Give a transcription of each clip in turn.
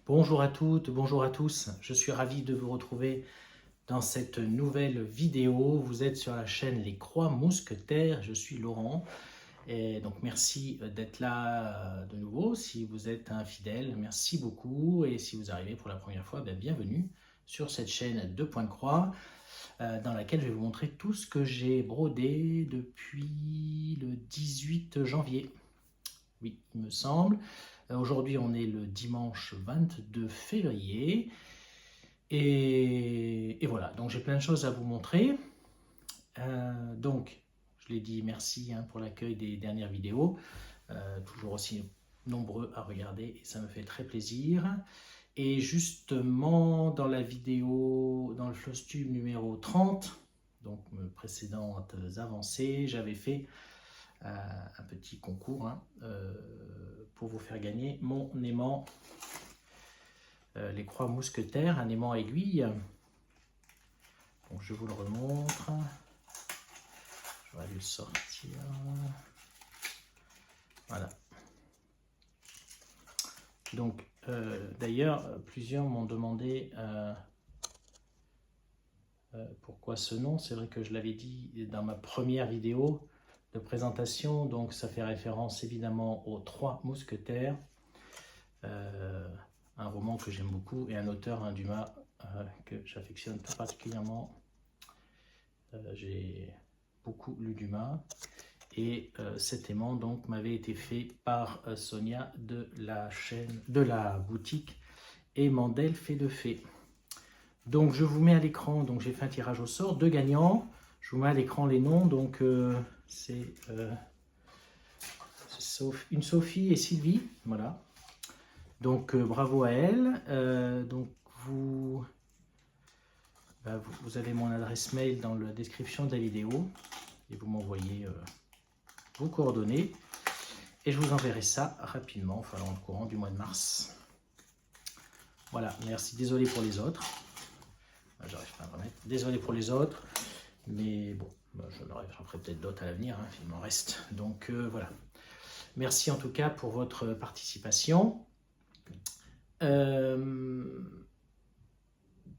Bonjour à toutes, bonjour à tous. Je suis ravi de vous retrouver dans cette nouvelle vidéo. Vous êtes sur la chaîne Les Croix Mousquetaires. Je suis Laurent. Et donc merci d'être là de nouveau. Si vous êtes un fidèle, merci beaucoup. Et si vous arrivez pour la première fois, bienvenue sur cette chaîne Deux Points de Croix dans laquelle je vais vous montrer tout ce que j'ai brodé depuis le 18 janvier. Oui, il me semble. Aujourd'hui, on est le dimanche 22 février. Et voilà, donc j'ai plein de choses à vous montrer. Donc, je l'ai dit, merci pour l'accueil des dernières vidéos. Toujours aussi nombreux à regarder et ça me fait très plaisir. Et justement, dans la vidéo, dans le Flostube numéro 30, donc mes précédentes avancées, j'avais fait un petit concours pour vous faire gagner mon aimant les Croix Mousquetaires, un aimant aiguille. Donc je vous le remontre. J'aurais dû le sortir. Voilà. Donc d'ailleurs, plusieurs m'ont demandé pourquoi ce nom. C'est vrai que je l'avais dit dans ma première vidéo de présentation. Donc ça fait référence évidemment aux Trois Mousquetaires. Un roman que j'aime beaucoup et un auteur, un Dumas, que j'affectionne tout particulièrement. J'ai beaucoup lu Dumas et cet aimant donc m'avait été fait par Sonia de la boutique et Mandel fait de fée. Donc je vous mets à l'écran, donc j'ai fait un tirage au sort, 2 gagnants. Je vous mets à l'écran les noms, donc c'est une Sophie et Sylvie, voilà. Donc bravo à elle. Donc vous avez mon adresse mail dans la description de la vidéo et vous m'envoyez vos coordonnées et je vous enverrai ça rapidement, enfin dans le courant du mois de mars. Voilà, merci, désolé pour les autres. J'arrive pas à me remettre. Désolé pour les autres, mais bon, j'en ferai peut-être d'autres à l'avenir, il m'en reste. Donc voilà. Merci en tout cas pour votre participation.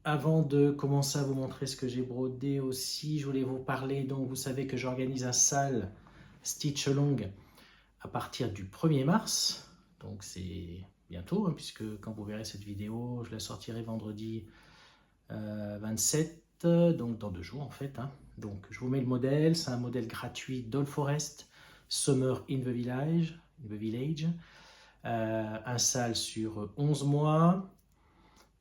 Avant de commencer à vous montrer ce que j'ai brodé aussi, je voulais vous parler, donc vous savez que j'organise un salle Stitch Along à partir du 1er mars, donc c'est bientôt, puisque quand vous verrez cette vidéo, je la sortirai vendredi 27, donc dans 2 jours en fait. Donc je vous mets le modèle, c'est un modèle gratuit Doll Forest, Summer in the Village, un salle sur 11 mois,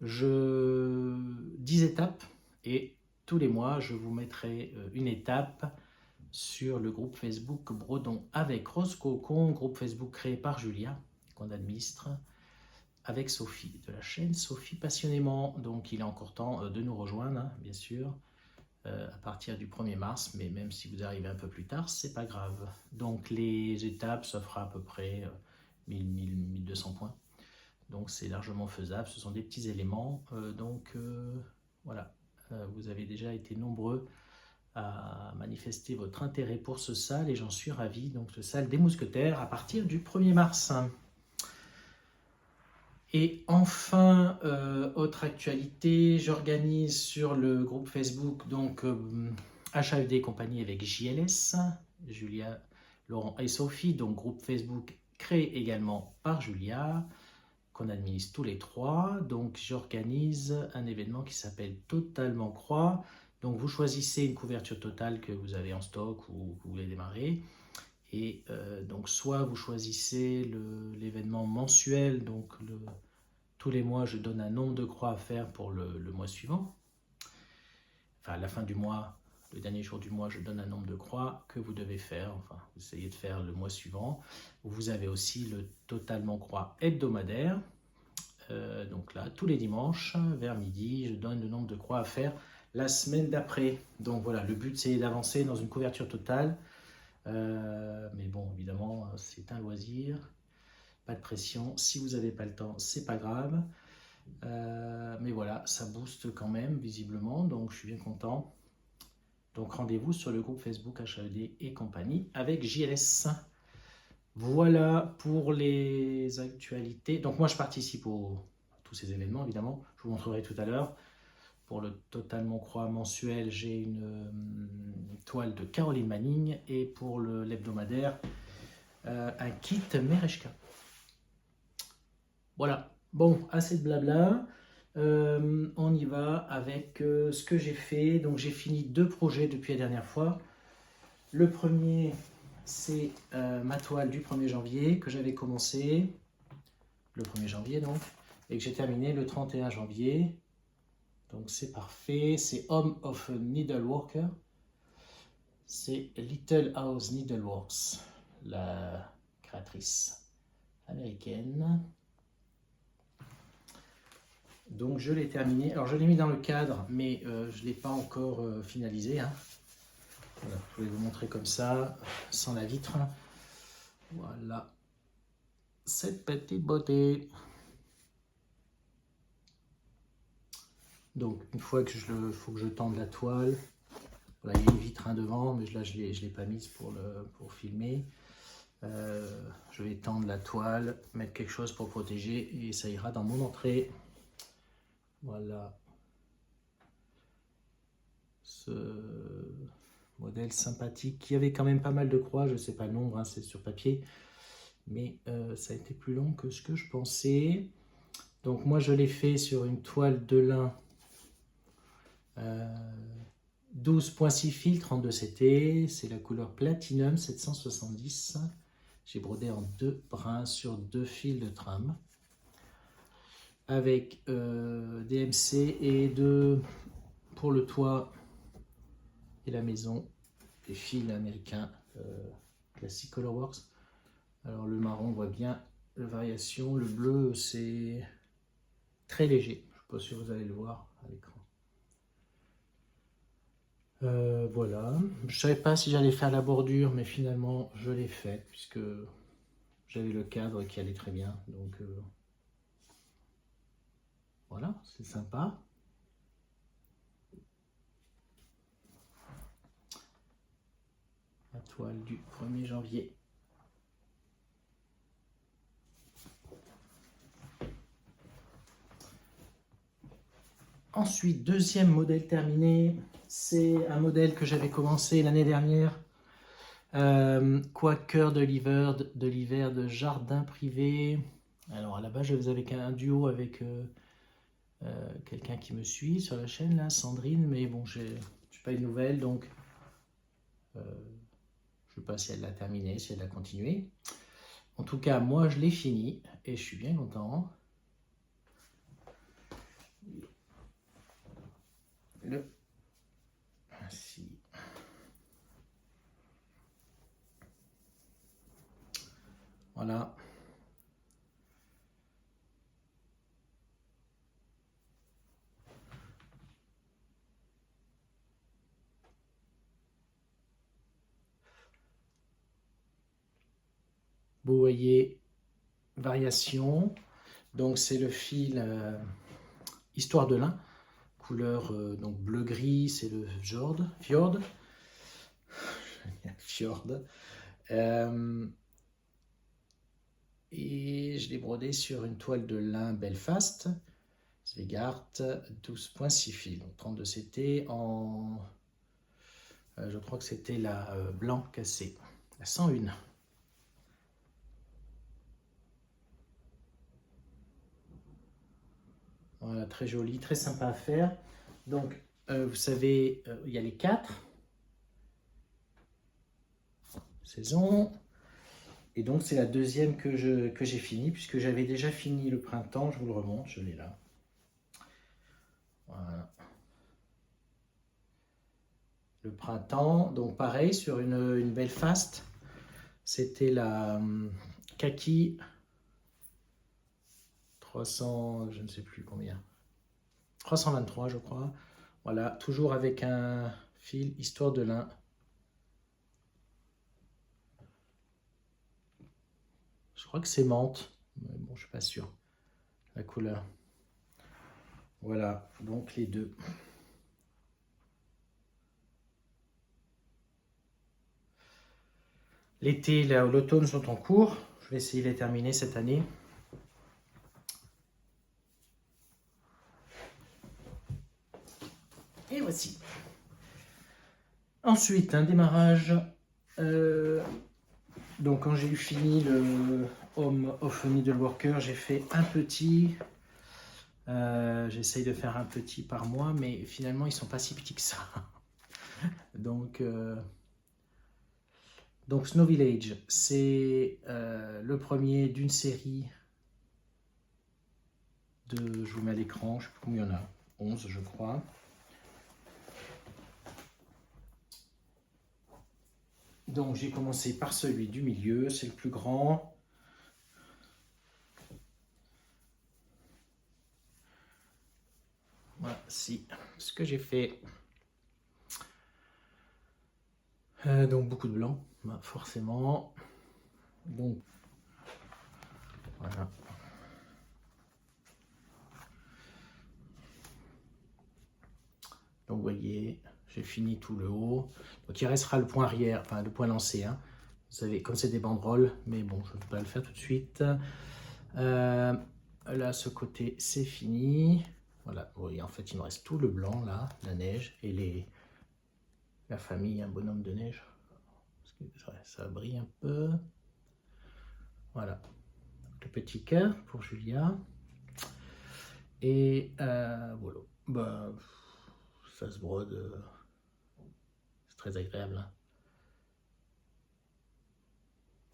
10 étapes et tous les mois je vous mettrai une étape sur le groupe Facebook Brodons avec Rose Cocon, groupe Facebook créé par Julia qu'on administre avec Sophie de la chaîne Sophie Passionnément. Donc il est encore temps de nous rejoindre bien sûr à partir du 1er mars, mais même si vous arrivez un peu plus tard c'est pas grave. Donc les étapes ça fera à peu près 1200 points. Donc c'est largement faisable, ce sont des petits éléments. Voilà, vous avez déjà été nombreux à manifester votre intérêt pour ce salle et j'en suis ravi. Donc le salle des Mousquetaires à partir du 1er mars. Et enfin, autre actualité, j'organise sur le groupe Facebook donc HAED et compagnie avec JLS, Julia, Laurent et Sophie, donc groupe Facebook créé également par Julia, qu'on administre tous les 3. Donc j'organise un événement qui s'appelle Totalement Croix. Donc vous choisissez une couverture totale que vous avez en stock ou que vous voulez démarrer. Et donc soit vous choisissez l'événement mensuel, donc tous les mois je donne un nombre de croix à faire pour le mois suivant. Enfin à la fin du mois, le dernier jour du mois, je donne un nombre de croix que vous devez faire, enfin vous essayez de faire le mois suivant. Vous avez aussi le Totalement Croix hebdomadaire. Donc là, tous les dimanches, vers midi, je donne le nombre de croix à faire la semaine d'après. Donc voilà, le but c'est d'avancer dans une couverture totale. Mais bon, évidemment, c'est un loisir. Pas de pression. Si vous n'avez pas le temps, c'est pas grave. Mais voilà, ça booste quand même, visiblement. Donc je suis bien content. Donc rendez-vous sur le groupe Facebook HAED et compagnie avec JLS. Voilà pour les actualités. Donc moi je participe tous ces événements, évidemment. Je vous montrerai tout à l'heure. Pour le Total Mon Croix mensuel, j'ai une toile de Caroline Manning. Et pour l'hebdomadaire, un kit Mereshka. Voilà. Bon, assez de blabla. On y va avec ce que j'ai fait. Donc, j'ai fini 2 projets depuis la dernière fois. Le premier, c'est ma toile du 1er janvier que j'avais commencé. Le 1er janvier, donc. Et que j'ai terminé le 31 janvier. Donc c'est parfait, c'est Home of Needleworker, c'est Little House Needleworks, la créatrice américaine. Donc je l'ai terminé, alors je l'ai mis dans le cadre, mais je ne l'ai pas encore finalisé. Hein. Voilà, je vais vous montrer comme ça, sans la vitre. Voilà, cette petite beauté. Donc, une fois que faut que je tende la toile, voilà, il y a une vitre devant, mais là, je ne l'ai pas mise pour filmer. Je vais tendre la toile, mettre quelque chose pour protéger et ça ira dans mon entrée. Voilà. Ce modèle sympathique qui avait quand même pas mal de croix, je ne sais pas le nombre, hein, c'est sur papier, mais ça a été plus long que ce que je pensais. Donc, moi, je l'ai fait sur une toile de lin. 12.6 fil 32 CT, c'est la couleur Platinum 770. J'ai brodé en 2 brins sur 2 fils de trame avec DMC et pour le toit et la maison, des fils américains Classic Colorworks. Alors le marron, on voit bien la variation, le bleu c'est très léger, je ne sais pas si vous allez le voir à l'écran. Voilà, je savais pas si j'allais faire la bordure, mais finalement je l'ai fait puisque j'avais le cadre qui allait très bien. Donc voilà, c'est sympa. La toile du 1er janvier. Ensuite, deuxième modèle terminé, c'est un modèle que j'avais commencé l'année dernière. Quaker de l'hiver de jardin privé. Alors à la base, je faisais avec un duo avec quelqu'un qui me suit sur la chaîne, là, Sandrine, mais bon, je n'ai pas eu de nouvelles, donc je ne sais pas si elle l'a terminé, si elle l'a continué. En tout cas, moi, je l'ai fini et je suis bien content. Ainsi. Voilà. Vous voyez, variation. Donc c'est le fil Histoire de lin, couleur donc bleu-gris, c'est le Fjord. Et je l'ai brodé sur une toile de lin Belfast, Zegart 12.6 fil, donc 32 CT en, je crois que c'était la blanc cassé, la 101. Voilà, très joli, très sympa à faire. Donc, vous savez, il y a les 4 saisons. Et donc, c'est la deuxième que j'ai fini, puisque j'avais déjà fini le printemps. Je vous le remonte, je l'ai là. Voilà. Le printemps, donc pareil, sur une Belfast. C'était la Kaki 300, je ne sais plus combien. 323, je crois. Voilà, toujours avec un fil Histoire de lin. Je crois que c'est menthe, mais bon, je suis pas sûr. La couleur. Voilà, donc les deux. L'été et l'automne sont en cours. Je vais essayer de les terminer cette année. voici. Ensuite, un démarrage. Donc, quand j'ai eu fini le Home of Needleworker, j'ai fait un petit. J'essaye de faire un petit par mois, mais finalement, ils ne sont pas si petits que ça. Donc Snow Village, c'est le premier d'une série de. Je vous mets à l'écran, je ne sais plus combien il y en a. 11, je crois. Donc, j'ai commencé par celui du milieu, c'est le plus grand. Voici ce que j'ai fait. Donc, beaucoup de blanc, forcément. Donc, voilà. Donc, vous voyez, j'ai fini tout le haut. Donc, il restera le point arrière, enfin, le point lancé. Hein. Vous savez, comme c'est des banderoles, mais bon, je ne vais pas le faire tout de suite. Là, ce côté, c'est fini. Voilà, vous voyez, en fait, il me reste tout le blanc, là, la neige, et la famille, un bonhomme de neige. Ça brille un peu. Voilà, le petit cœur pour Julia. Et voilà, bah, ça se brode, c'est très agréable. Hein.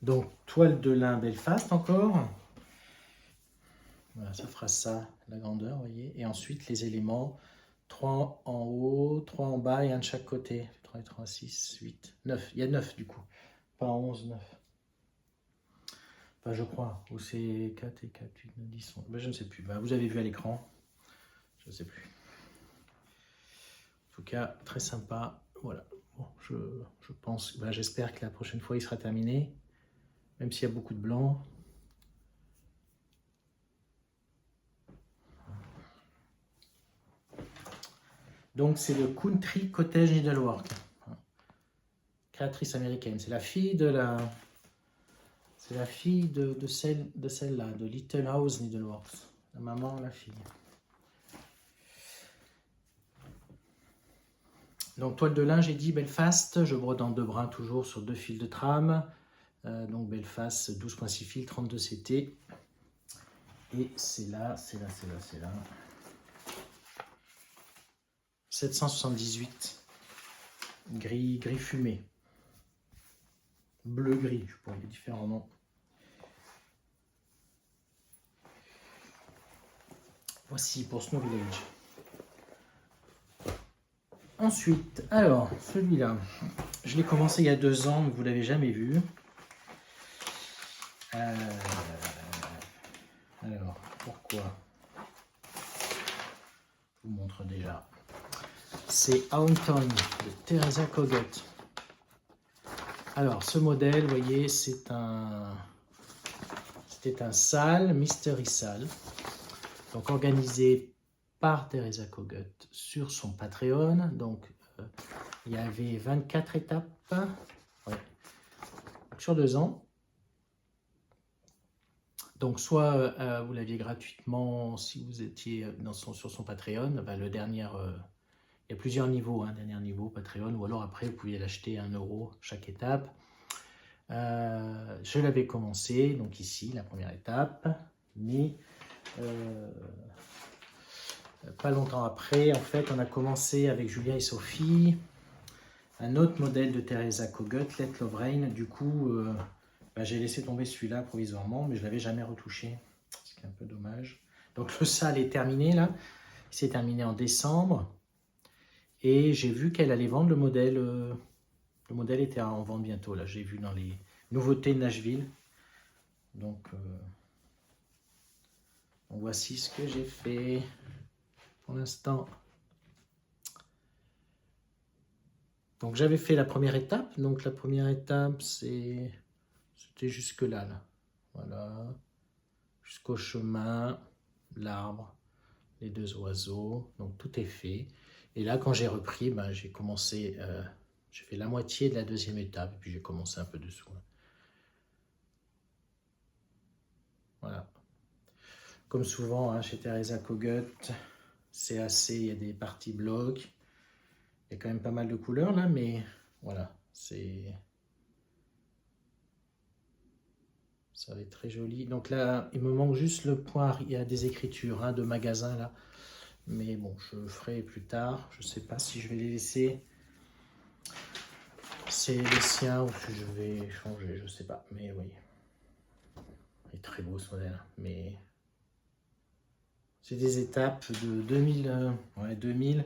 Donc, toile de lin Belfast encore. Voilà, ça fera ça, la grandeur, vous voyez. Et ensuite, les éléments, 3 en haut, 3 en bas et un de chaque côté. 3 et 3, 6, 8, 9. Il y a 9 du coup. Pas 11, 9. Enfin, je crois. Ou c'est 4 et 4, 8, 9, 10, 11. Ben, je ne sais plus. Ben, vous avez vu à l'écran. Je ne sais plus. En tout cas, très sympa. Voilà. Bon, je pense, ben, j'espère que la prochaine fois, il sera terminé. Même s'il y a beaucoup de blanc. Donc, c'est le Country Cottage Needlework. Créatrice américaine. C'est la fille de la... C'est la fille de celle-là, de Little House Needleworks. La maman, la fille. Donc, toile de lin, j'ai dit Belfast. Je brode en 2 brins toujours sur 2 fils de trame. Donc, Belfast, 12.6 fils, 32 CT. Et c'est là. 778. Gris fumé. Bleu-gris, je pourrais les différents noms. Voici pour Snow Village. Ensuite, alors, celui-là, je l'ai commencé il y a 2 ans, mais vous ne l'avez jamais vu. Alors, pourquoi? Je vous montre déjà. C'est Haunton de Teresa Kogut. Alors, ce modèle, vous voyez, c'était un sale, mystery sale, donc organisé par Teresa Kogut sur son Patreon. Donc, il y avait 24 étapes sur 2 ans. Donc, soit vous l'aviez gratuitement si vous étiez sur son Patreon. Ben, le dernier, il y a plusieurs niveaux, dernier niveau Patreon, ou alors après vous pouviez l'acheter à 1 € chaque étape. Je l'avais commencé, donc ici, la première étape, mais pas longtemps après, en fait, on a commencé avec Julia et Sophie, un autre modèle de Teresa Kogut, Let Love Rain. Du coup, j'ai laissé tomber celui-là provisoirement, mais je ne l'avais jamais retouché, ce qui est un peu dommage. Donc le sale est terminé là, il s'est terminé en décembre, et j'ai vu qu'elle allait vendre le modèle. Le modèle était en vente bientôt, là, j'ai vu dans les nouveautés de Nashville. Donc voici ce que j'ai fait pour l'instant. Donc j'avais fait la première étape. Donc la première étape, c'était jusque là. Voilà. Jusqu'au chemin, l'arbre, les 2 oiseaux. Donc tout est fait. Et là, quand j'ai repris, j'ai commencé... j'ai fait la moitié de la 2e étape, et puis j'ai commencé un peu dessous. Voilà. Comme souvent, chez Teresa Kogut, c'est assez, il y a des parties blocs. Il y a quand même pas mal de couleurs là, mais voilà, ça va être très joli. Donc là, il me manque juste le point, il y a des écritures de magasin là. Mais bon, je ferai plus tard. Je sais pas si je vais les laisser. C'est les siens ou si je vais changer, je sais pas. Mais oui, il est très beau ce modèle. Mais c'est des étapes de 2000, ouais, 2000,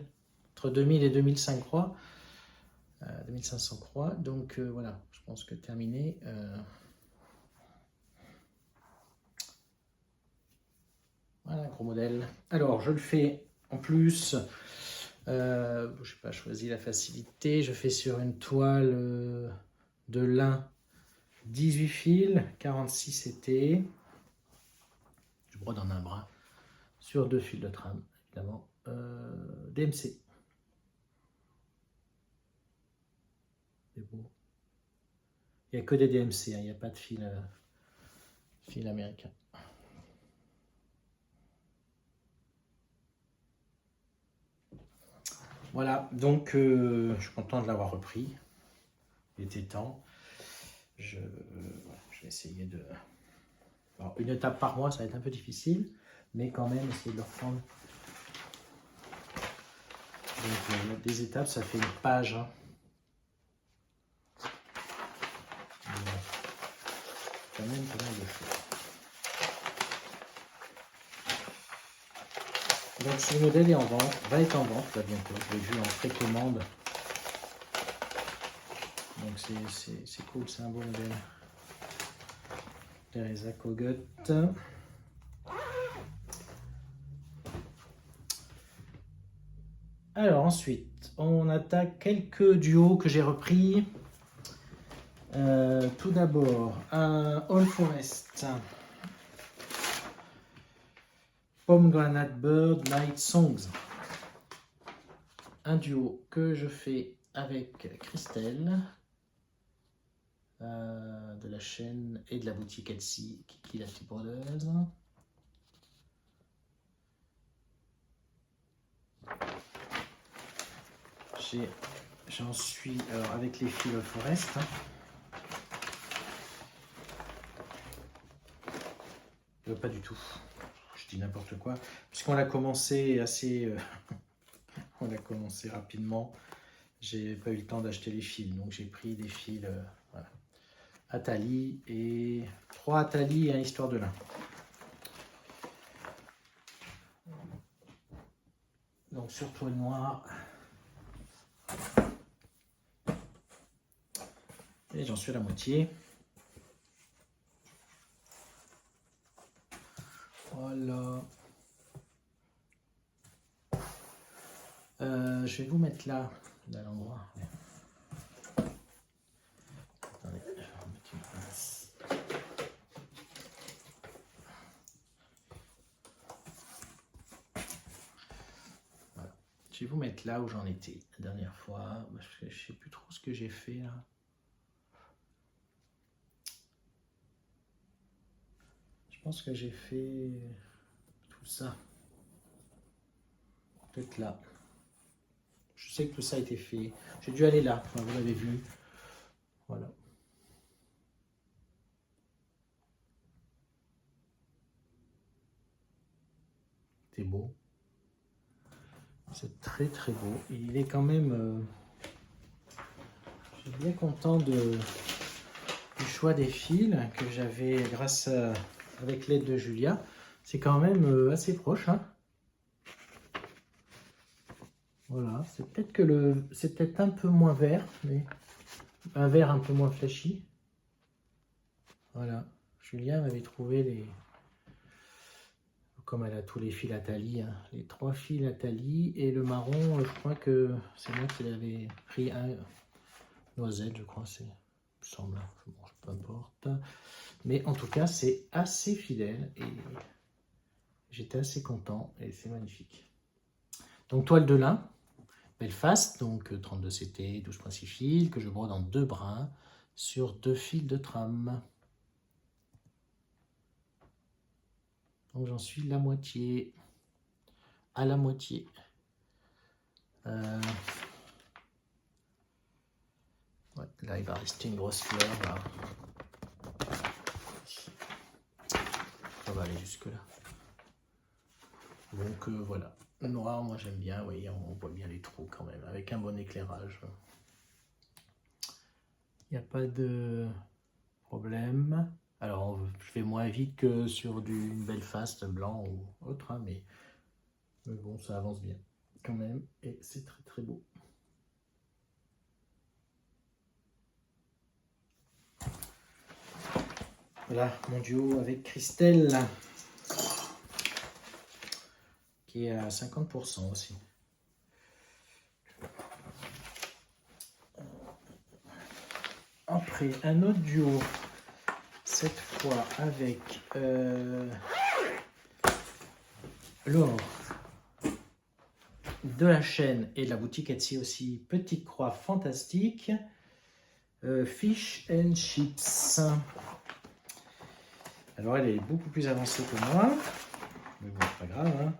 entre 2000 et 2005 croix. 2500 croix. Donc voilà, je pense que terminé. Voilà, gros modèle. Alors, je le fais en plus. Je n'ai pas choisi la facilité. Je fais sur une toile de lin 18 fils, 46 été. Je brode en un bras sur 2 fils de trame, évidemment. DMC. C'est beau. Il n'y a que des DMC, il n'y a pas de fil américain. Voilà, donc je suis content de l'avoir repris. Il était temps. Je vais essayer de... Alors, une étape par mois, ça va être un peu difficile, mais quand même, essayer de le reprendre. Donc, des étapes, ça fait une page. Quand même pas mal de choses. Donc, ce modèle est en vente, va être en vente là bientôt. Je l'ai vu en précommande. Donc, c'est cool, c'est un beau modèle. Teresa Kogut. Alors ensuite, on attaque quelques duos que j'ai repris. Tout d'abord, un All Forest. Pomegranate Bird Night Songs. Un duo que je fais avec Christelle. De la chaîne et de la boutique Etsy, Kiki la petite brodeuse. J'en suis alors avec les fils Forest. Pas du tout. Je dis n'importe quoi. Puisqu'on l'a commencé assez... on l'a commencé rapidement. J'ai pas eu le temps d'acheter les fils. Donc j'ai pris des fils voilà. Atali et 3 Atali et un Histoire de lin. Donc sur toile noire. Et j'en suis à la moitié. Voilà. Je vais vous mettre là, à l'endroit. Attendez, je vais remettre une place. Voilà. Je vais vous mettre là où j'en étais la dernière fois. Parce que je ne sais plus trop ce que j'ai fait là. Je pense que j'ai fait tout ça. Peut-être là. Je sais que tout ça a été fait. J'ai dû aller là, enfin, vous l'avez vu. Voilà. C'est beau. C'est très très beau. Et il est quand même... je suis bien content du choix des fils que j'avais grâce à... avec l'aide de Julia. C'est quand même assez proche. Hein. Voilà, c'est peut-être que c'est peut-être un peu moins vert, mais un vert un peu moins flashy. Voilà, Julia m'avait trouvé les... Comme elle a tous les fils Atali, hein, les 3 fils Atali et le marron, je crois que c'est moi qui l'avais pris un noisette, je crois, c'est, il me semble, bon, peu importe. Mais en tout cas, c'est assez fidèle et j'étais assez content et c'est magnifique. Donc toile de lin, Belfast, donc 32 CT, 12,6 fils, que je brode en 2 brins sur 2 fils de trame. Donc j'en suis la moitié, à la moitié. Ouais, là, il va rester une grosse fleur. Là. On va aller jusque là. Donc voilà. Le noir, moi j'aime bien. Oui, on voit bien les trous quand même, avec un bon éclairage. Il n'y a pas de problème. Alors, je vais moins vite que sur une Belfast blanc ou autre, hein, mais bon, ça avance bien quand même, et c'est très très beau. Voilà mon duo avec Christelle, qui est à 50% aussi. Après, un autre duo, cette fois avec Laure de la chaîne et de la boutique Etsy aussi, Petite Croix Fantastique, Fish and Chips. Alors elle est beaucoup plus avancée que moi, mais bon, c'est pas grave. Hein.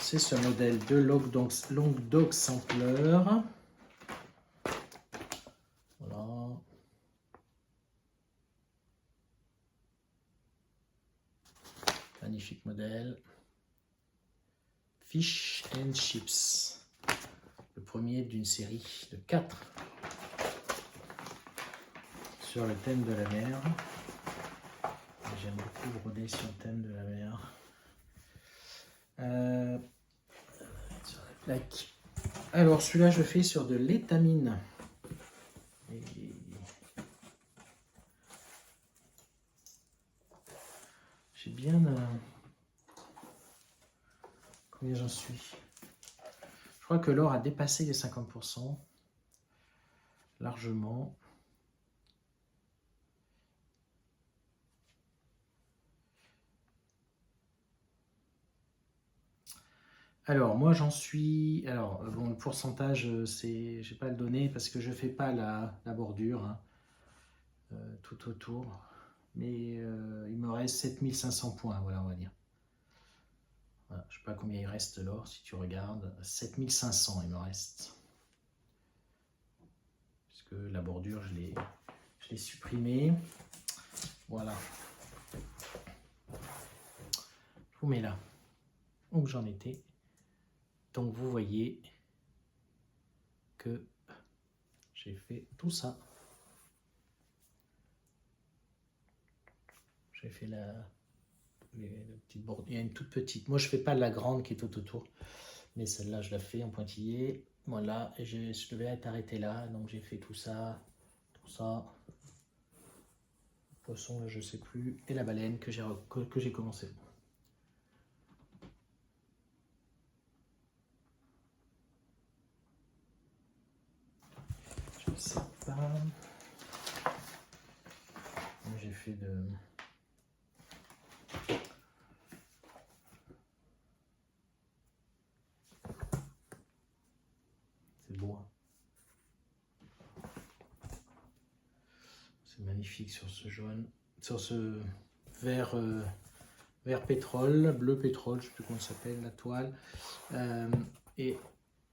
C'est ce modèle de Long Dog Sampler. Voilà. Magnifique modèle. Fish and Chips. Le premier d'une série de 4 sur le thème de la mer. J'aime beaucoup broder sur le thème de la mer. Sur la plaque. Alors celui-là je fais sur de l'étamine. J'ai bien... Combien j'en suis? Je crois que l'or a dépassé les 50%. Largement. Alors, moi j'en suis... Alors, bon, le pourcentage, c'est, j'ai pas le donné parce que je fais pas la bordure hein, tout autour. Mais il me reste 7500 points, voilà, on va dire. Voilà, je sais pas combien il reste l'or, si tu regardes. 7500 il me reste. Parce que la bordure, je l'ai supprimée. Voilà. Je vous mets là où j'en étais. Donc vous voyez que j'ai fait tout ça. J'ai fait la petite bordure. Il y a une toute petite. Moi je fais pas la grande qui est tout autour. Mais celle-là je la fais en pointillé. Voilà. Et je devais être arrêté là. Donc j'ai fait tout ça. Tout ça. Le poisson là je sais plus. Et la baleine que j'ai commencé. Je sais pas. J'ai fait de... C'est beau. Hein. C'est magnifique sur ce jaune. Sur ce vert, vert pétrole, bleu pétrole, je ne sais plus comment ça s'appelle, la toile. Et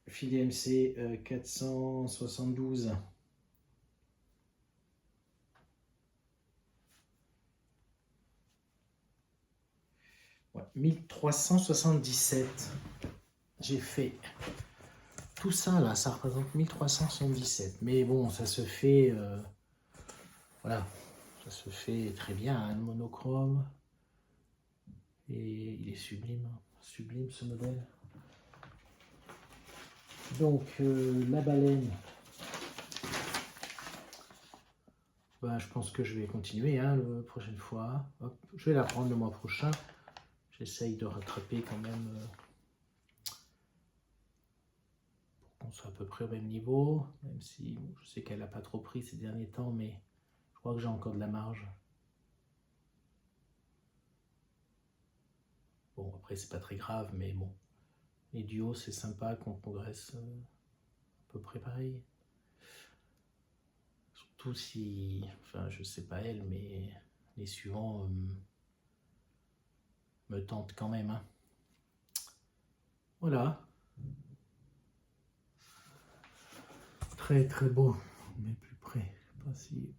fil DMC 472. Ouais, 1377. J'ai fait tout ça là, ça représente 1377. Mais bon, ça se fait, voilà, ça se fait très bien, hein, le monochrome. Et il est sublime, sublime ce modèle. Donc la baleine, bah, je pense que je vais continuer hein, la prochaine fois. Hop, je vais la prendre le mois prochain. J'essaye de rattraper quand même pour qu'on soit à peu près au même niveau. Même si bon, je sais qu'elle n'a pas trop pris ces derniers temps, mais je crois que j'ai encore de la marge. Bon, après c'est pas très grave, mais bon. Les duos, c'est sympa qu'on progresse à peu près pareil. Surtout si, enfin je sais pas elle, mais les suivants me tentent quand même. Hein. Voilà. Très très beau. Mais plus près, pas si...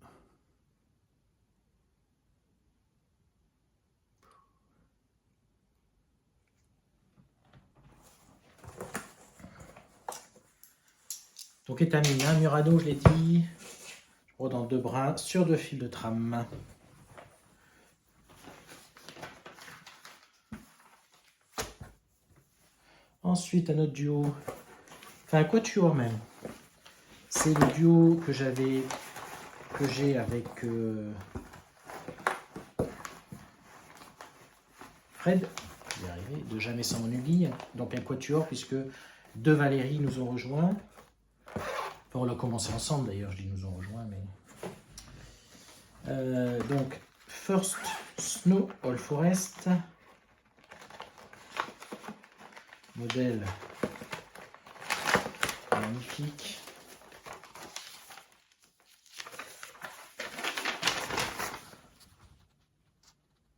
Donc étamine, hein, Murano, je l'ai dit, je brode en 2 brins sur 2 fils de trame. Ensuite, un autre duo, enfin un quatuor même. C'est le duo que j'ai avec Fred, je vais y arriver, de Jamais sans mon oubli. Donc un quatuor puisque 2 Valérie nous ont rejoints. Enfin, on l'a commencé ensemble d'ailleurs, je dis nous ont rejoints, mais... donc, First Snow All Forest. Modèle magnifique.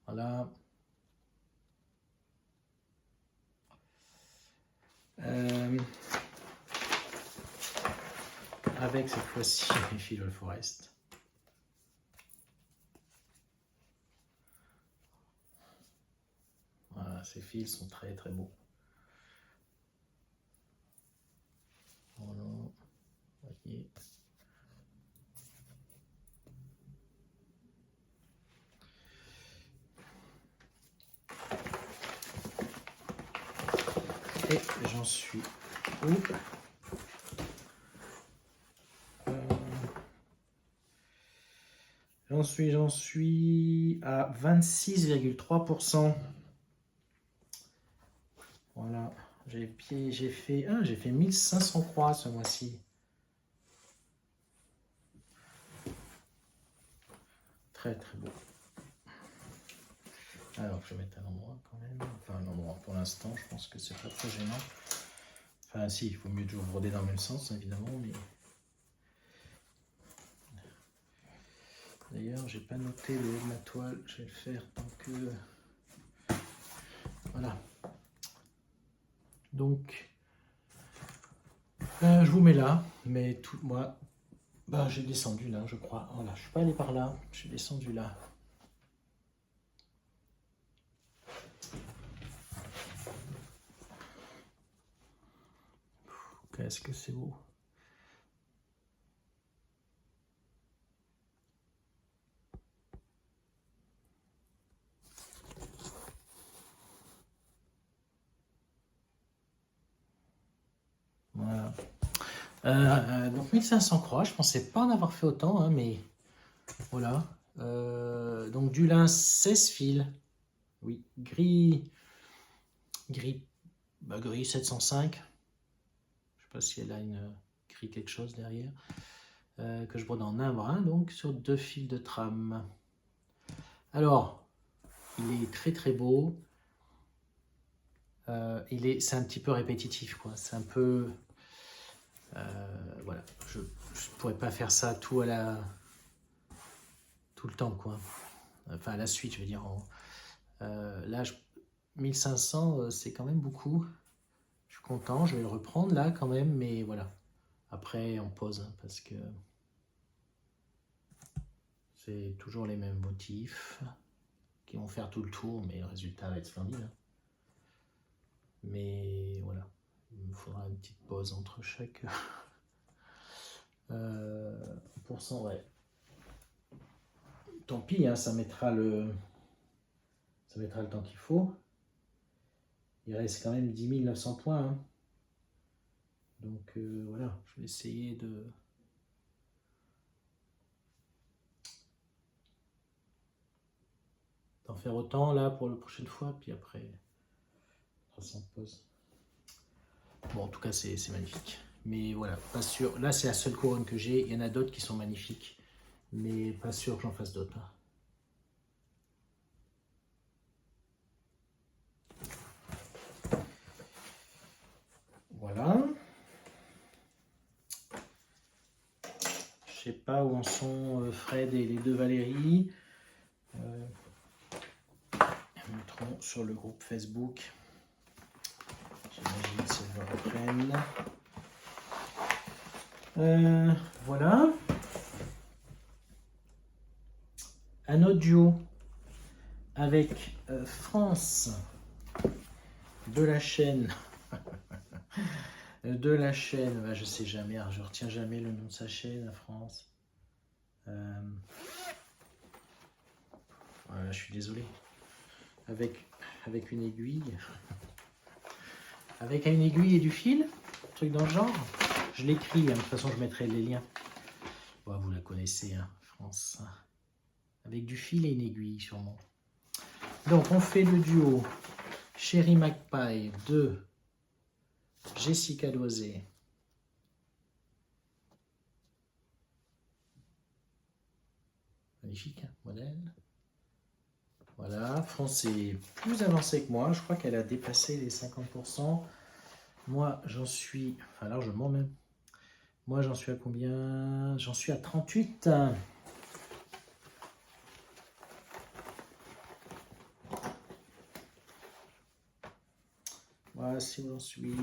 Voilà. Avec cette fois-ci les fils All Forest. Voilà, ces fils sont très très beaux. Voilà, voyez. Et j'en suis où? J'en suis à 26,3%. Voilà, j'ai fait 1500 croix ce mois-ci. Très très beau. Alors, je vais mettre un endroit quand même. Enfin, un endroit pour l'instant, je pense que c'est pas très gênant. Enfin, si, il faut mieux toujours broder dans le même sens, évidemment, mais... D'ailleurs, j'ai pas noté le haut de ma toile, je vais le faire tant que... Voilà. Donc, je vous mets là, mais tout, moi, bah, j'ai descendu là, je crois. Voilà, je suis pas allé par là, j'ai descendu là. Qu'est-ce que c'est beau. Voilà. Donc 1500 croix, je pensais pas en avoir fait autant, hein, mais voilà. Donc du lin 16 fils. Oui, gris 705. Je sais pas si elle a une gris quelque chose derrière. Que je brode en un brin, donc sur 2 fils de trame. Alors, il est très très beau. C'est un petit peu répétitif, quoi. C'est un peu... voilà, je pourrais pas faire ça tout le temps, quoi. Enfin, à la suite, je veux dire. Là, 1500, c'est quand même beaucoup. Je suis content, je vais le reprendre là quand même, mais voilà. Après, on pose, hein, parce que c'est toujours les mêmes motifs qui vont faire tout le tour, mais le résultat va être splendide. Hein. Mais voilà, il me faudra une petite pause entre chaque... % ouais. Tant pis, hein, ça mettra le temps qu'il faut. Il reste quand même 10 900 points. Hein. Donc voilà, je vais essayer d'en faire autant là pour la prochaine fois, puis après, on fera sans pause. Bon, en tout cas, c'est magnifique. Mais voilà, pas sûr. Là, c'est la seule couronne que j'ai. Il y en a d'autres qui sont magnifiques, mais pas sûr que j'en fasse d'autres. Hein. Voilà. Je sais pas où en sont Fred et les 2 Valérie. Ils mettront sur le groupe Facebook. J'imagine qu'ils le reprennent. Voilà. Un autre duo avec France de la chaîne. Bah, je sais jamais, je retiens jamais le nom de sa chaîne, France. Voilà, je suis désolé. Avec une aiguille. Avec une aiguille et du fil, truc dans le genre. Je l'écris, de toute façon je mettrai les liens. Bon, vous la connaissez, hein, France. Avec du fil et une aiguille sûrement. Donc on fait le duo Cherry Magpie de Jessica Doisé. Magnifique, hein, modèle. Voilà, France est plus avancée que moi. Je crois qu'elle a dépassé les 50%. Moi, j'en suis, enfin largement même. Moi, j'en suis à combien? J'en suis à 38. Voici où j'en suis.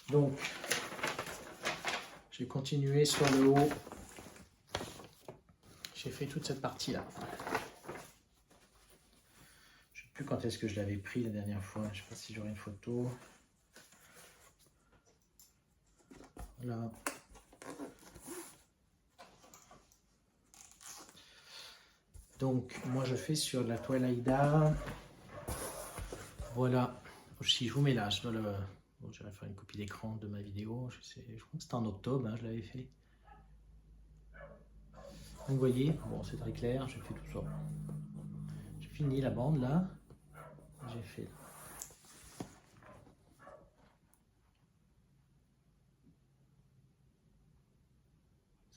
Donc, j'ai continué sur le haut. J'ai fait toute cette partie-là. Je ne sais plus quand est-ce que je l'avais pris la dernière fois. Je ne sais pas si j'aurai une photo. Voilà. Donc, moi, je fais sur la toile Aïda. Voilà. Si je vous mets là, je dois le... Bon, je vais faire une copie d'écran de ma vidéo. Je crois que c'était en octobre, hein, je l'avais fait. Donc, vous voyez, bon, c'est très clair, j'ai fait tout ça. J'ai fini la bande là. J'ai fait.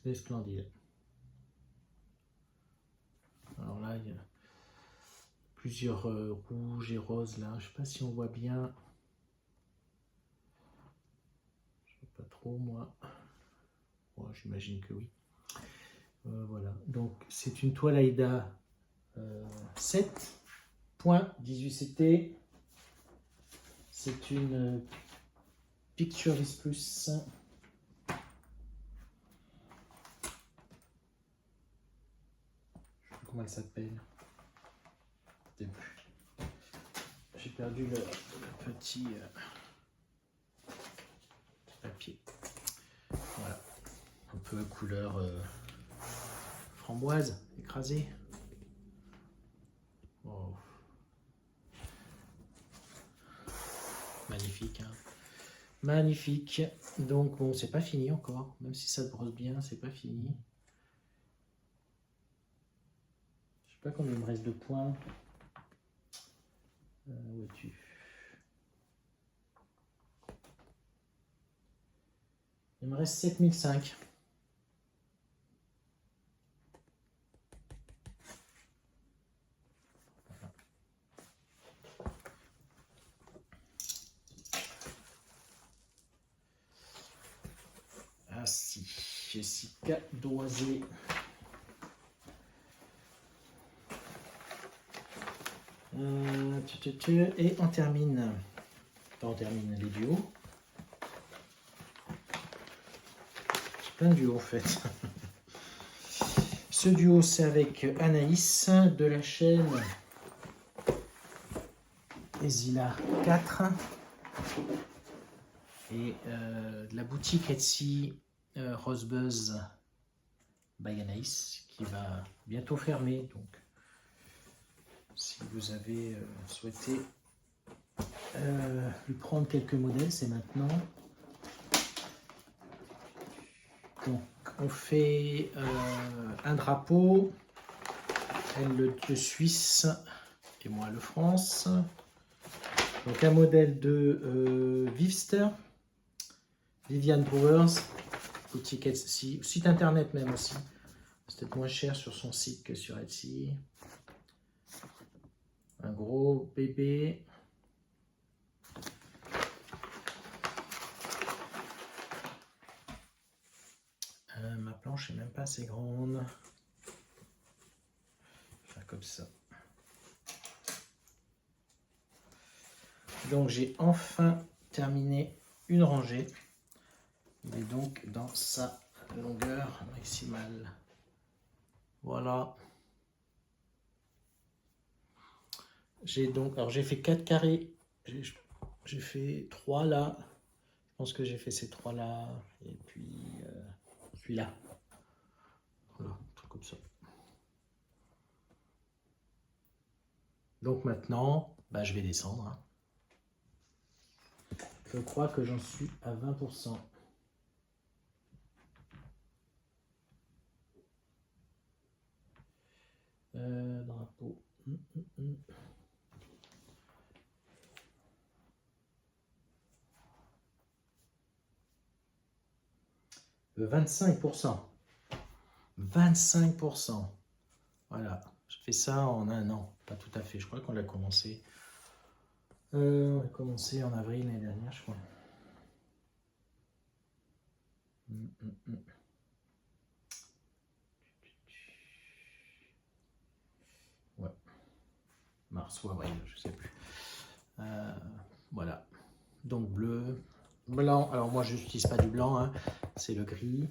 C'est splendide. Alors là, il y a plusieurs rouges et roses là. Je sais pas si on voit bien. Je sais pas trop moi. Bon, j'imagine que oui. Voilà. Donc c'est une toile Aïda 7.18 CT. C'est une Picturis Plus. Comment elle s'appelle? J'ai perdu le petit papier. Voilà, un peu couleur framboise écrasée. Oh. Magnifique, hein. Magnifique. Donc bon, c'est pas fini encore, même si ça brosse bien, c'est pas fini. Je sais pas combien il me reste de points. Où es-tu? Il me reste 7005. Ah si, Jessica Doisé. Et on termine. On termine les duos. J'ai plein de duos en fait. Ce duo c'est avec Anaïs de la chaîne Ezila 4 et de la boutique Etsy Rosebuzz by Anaïs qui va bientôt fermer. Donc si vous avez souhaité lui prendre quelques modèles, c'est maintenant. Donc on fait un drapeau, elle le Suisse et moi le France. Donc un modèle de Vivster, Viviane Brewers, boutique Etsy, site internet même aussi. C'est peut-être moins cher sur son site que sur Etsy. Un gros bébé. Ma planche n'est même pas assez grande. Faire comme ça. Donc j'ai enfin terminé une rangée. Il est donc dans sa longueur maximale. Voilà. Alors j'ai fait 4 carrés. J'ai fait 3 là. Je pense que j'ai fait ces 3 là. Et puis celui-là. Voilà, un truc comme ça. Donc maintenant, bah, je vais descendre. Hein. Je crois que j'en suis à 20%. Drapeau. 25%. 25%. Voilà. Je fais ça en un an. Pas tout à fait. Je crois qu'on l'a commencé. On a commencé en avril l'année dernière, je crois. Ouais. Mars ou avril, je sais plus. Voilà. Donc bleu. Blanc. Alors moi, je n'utilise pas du blanc. Hein. C'est le gris.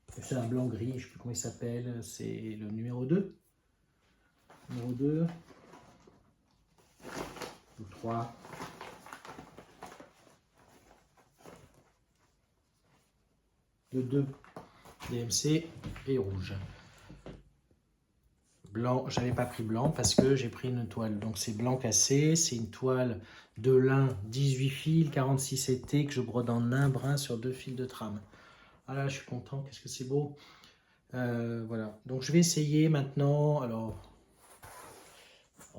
C'est un blanc gris. Je ne sais plus comment il s'appelle. C'est le numéro 2. Numéro 2. Ou 3. Le 2. DMC et rouge. Blanc, j'avais pas pris blanc parce que j'ai pris une toile. Donc c'est blanc cassé, c'est une toile de lin 18 fils, 46 CT que je brode en un brin sur 2 fils de trame. Ah là, je suis content, qu'est-ce que c'est beau. Voilà, donc je vais essayer maintenant. Alors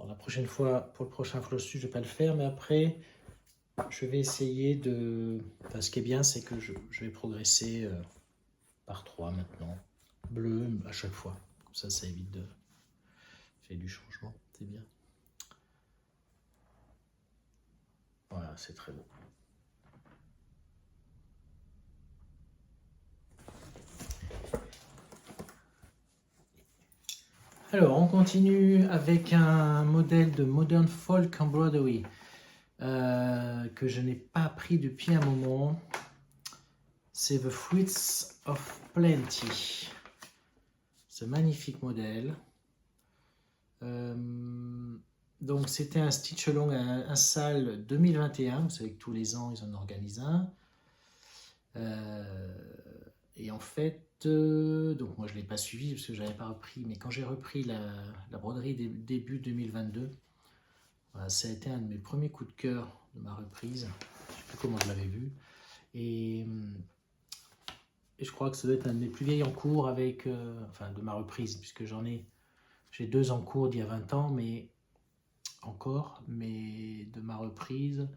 la prochaine fois, pour le prochain flossus, je vais pas le faire, mais après, je vais essayer de... Enfin, ce qui est bien, c'est que je vais progresser par 3 maintenant. Bleu à chaque fois, comme ça évite de... fait du changement, c'est bien. Voilà, c'est très beau. Alors, on continue avec un modèle de Modern Folk Embroidery que je n'ai pas pris depuis un moment. C'est The Fruits of Plenty. Ce magnifique modèle. Donc, c'était un stitch along, un sale 2021. Vous savez que tous les ans, ils en organisent un. Et en fait, donc moi je ne l'ai pas suivi parce que je n'avais pas repris, mais quand j'ai repris la broderie début 2022, voilà, ça a été un de mes premiers coups de cœur de ma reprise. Je ne sais plus comment je l'avais vu. Et je crois que ça doit être un de mes plus vieilles en cours avec, enfin de ma reprise, puisque j'ai 2 en cours d'il y a 20 ans, mais encore, mais de ma reprise,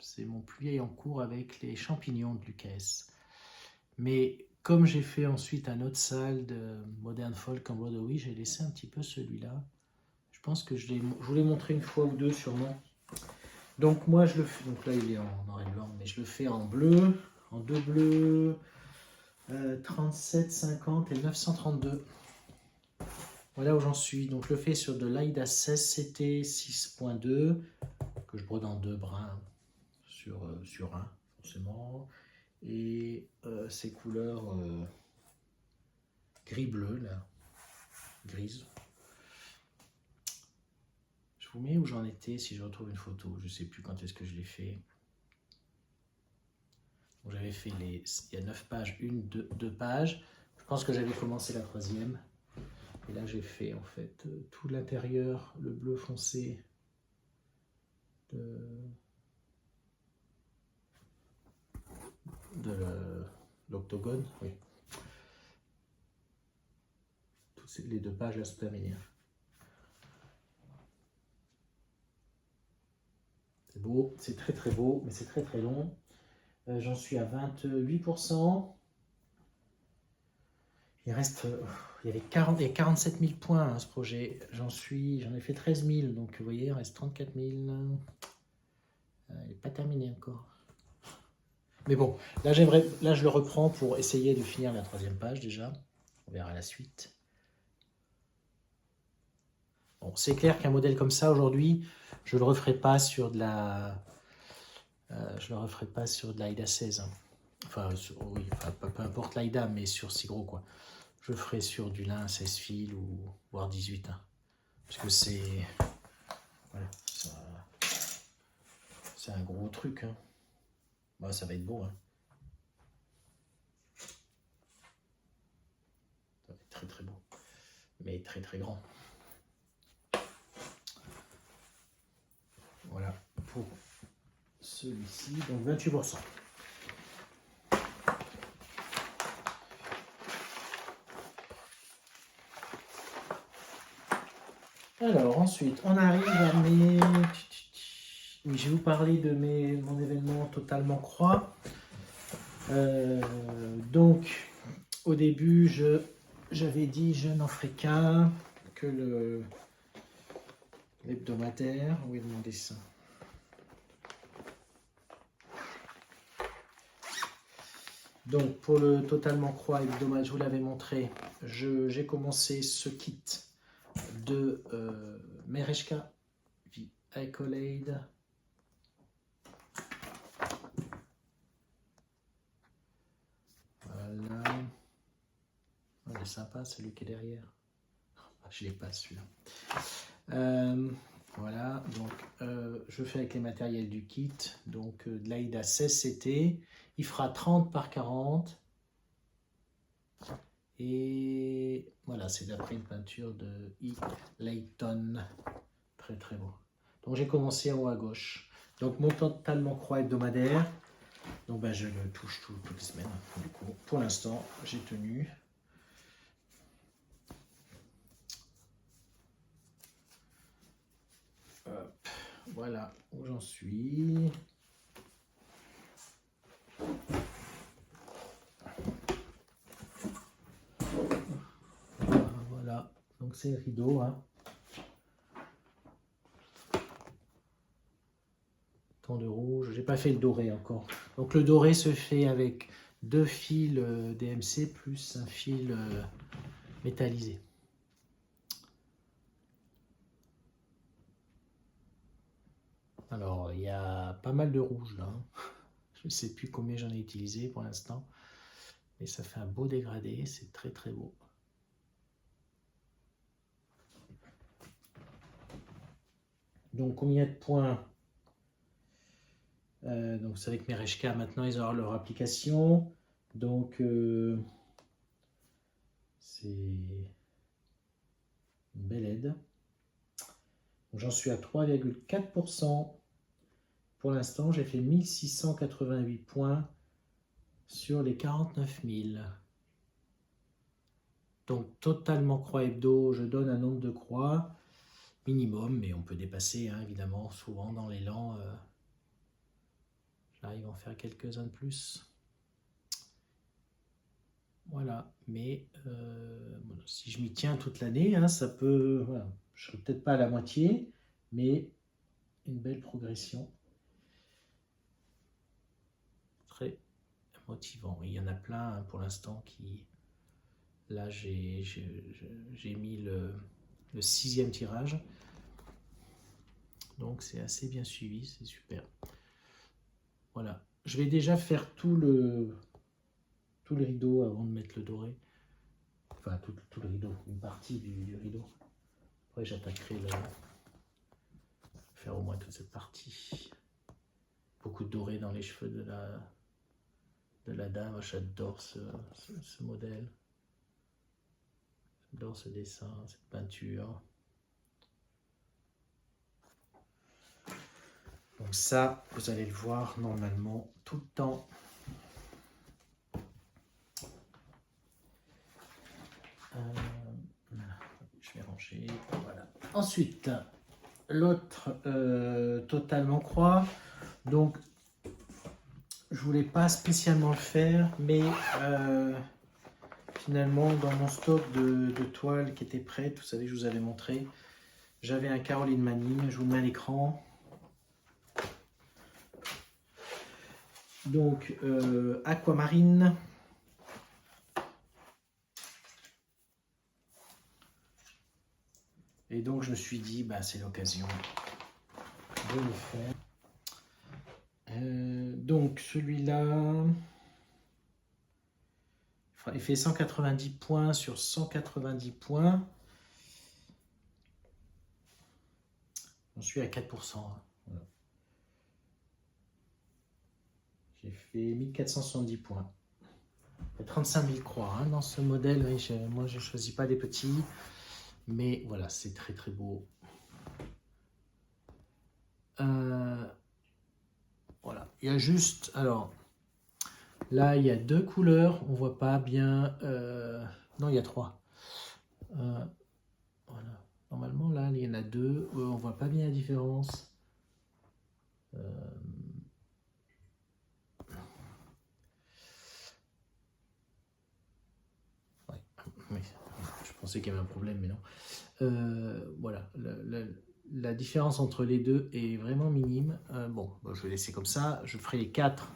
c'est mon plus vieil en cours avec les champignons de Lucas. Mais comme j'ai fait ensuite un autre salle de Modern Folk Embroidery, j'ai laissé un petit peu celui-là. Je pense que je vous l'ai montré une fois ou deux sûrement. Donc moi je le fais, donc là il est en noir et blanc, mais je le fais en bleu, en 2 bleus, 37, 50 et 932. Voilà où j'en suis. Donc je le fais sur de l'Aida 16 CT 6.2, que je brode en 2 brins sur un, forcément. Et ces couleurs gris-bleu, là, grise. Je vous mets où j'en étais, si je retrouve une photo. Je ne sais plus quand est-ce que je l'ai fait. J'avais fait il y a 9 pages, 2 pages. Je pense que j'avais commencé la 3e. Et là, j'ai fait en fait tout l'intérieur, le bleu foncé de l'octogone. Oui. Toutes les 2 pages là sont terminées. C'est beau, c'est très très beau, mais c'est très très long. J'en suis à 28%. Il y avait 47 000 points à ce projet. J'en ai fait 13 000, donc vous voyez, il reste 34 000. Il n'est pas terminé encore. Mais bon, là je le reprends pour essayer de finir la 3e page déjà. On verra la suite. Bon, c'est clair qu'un modèle comme ça aujourd'hui, je ne le referai pas sur de la... je le referai pas sur de l'AIDA 16. Hein. Enfin, oui, enfin, peu importe l'AIDA, mais sur si gros quoi. je ferai sur du lin 16 fils ou voire 18. Hein, parce que c'est... Voilà, c'est un gros truc. Hein. Bah, ça va être beau. Hein. Ça va être très très beau. Mais très très grand. Voilà pour celui-ci. Donc 28%. Alors ensuite, on arrive à mes... Oui, je vais vous parler de mon événement Totalement Croix. Donc, au début, j'avais dit je n'en ferai qu'un, que l'hebdomadaire. Où est mon dessin? Donc, pour le Totalement Croix hebdomadaire, je vous l'avais montré, j'ai commencé ce kit de Mereshka The Accolade. Voilà. Oh, il est sympa celui qui est derrière. Je ne l'ai pas celui-là. Voilà, donc je fais avec les matériels du kit. Donc de l'Aïda 16 CT. Il fera 30 par 40. Et voilà, c'est d'après une peinture de E. Layton. Très très beau. Donc j'ai commencé en haut à gauche. Donc mon Totalement Croix hebdomadaire. Donc ben, je le touche toutes les semaines. Du coup, pour l'instant, j'ai tenu. Hop, voilà où j'en suis. Voilà, donc c'est le rideau. Hein. Tant de rouge, j'ai pas fait le doré encore. Donc le doré se fait avec 2 fils DMC plus un fil métallisé. Alors il y a pas mal de rouge là. Je ne sais plus combien j'en ai utilisé pour l'instant. Mais ça fait un beau dégradé, c'est très très beau. Donc combien de points? Donc c'est avec Mereshka, maintenant ils auront leur application. Donc c'est une belle aide. J'en suis à 3,4%. Pour l'instant, j'ai fait 1688 points sur les 49 000. Donc Totalement Croix hebdo, je donne un nombre de croix minimum, mais on peut dépasser, hein, évidemment, souvent dans l'élan. J'arrive à en faire quelques-uns de plus. Voilà, mais bon, si je m'y tiens toute l'année, hein, ça peut... Voilà, je ne serai peut-être pas à la moitié, mais une belle progression. Très motivant. Il y en a plein hein, pour l'instant qui... Là, j'ai mis le 6e tirage. Donc, c'est assez bien suivi, c'est super. Voilà. Je vais déjà faire tout le rideau avant de mettre le doré. Enfin, tout le rideau, une partie du rideau. Après, j'attaquerai faire au moins toute cette partie. Beaucoup de doré dans les cheveux de la dame. J'adore ce modèle. J'adore ce dessin, cette peinture. Donc ça, vous allez le voir normalement tout le temps. Je vais ranger. Voilà. Ensuite, l'autre Totalement Croix. Donc, je voulais pas spécialement le faire, mais finalement, dans mon stock de toiles qui étaient prêtes, vous savez, je vous avais montré, j'avais un Caroline Manning, je vous le mets à l'écran. Donc, aquamarine. Et donc, je me suis dit, bah, c'est l'occasion de le faire. Donc, celui-là, il il fait 190 points sur 190 points. J'en suis à 4%. Hein. Voilà. J'ai fait 1470 points. Il y a 35 000 croix hein, dans ce modèle. Oui, moi, je ne choisis pas des petits. Mais voilà, c'est très très beau. Voilà. Il y a juste... Alors, là, il y a 2 couleurs. On ne voit pas bien... non, il y a 3. Voilà. Normalement, là, il y en a 2. On ne voit pas bien la différence. Ouais. Oui. Je pensais qu'il y avait un problème, mais non. Voilà. La différence entre les deux est vraiment minime. Bon, je vais laisser comme ça. Je ferai les 4.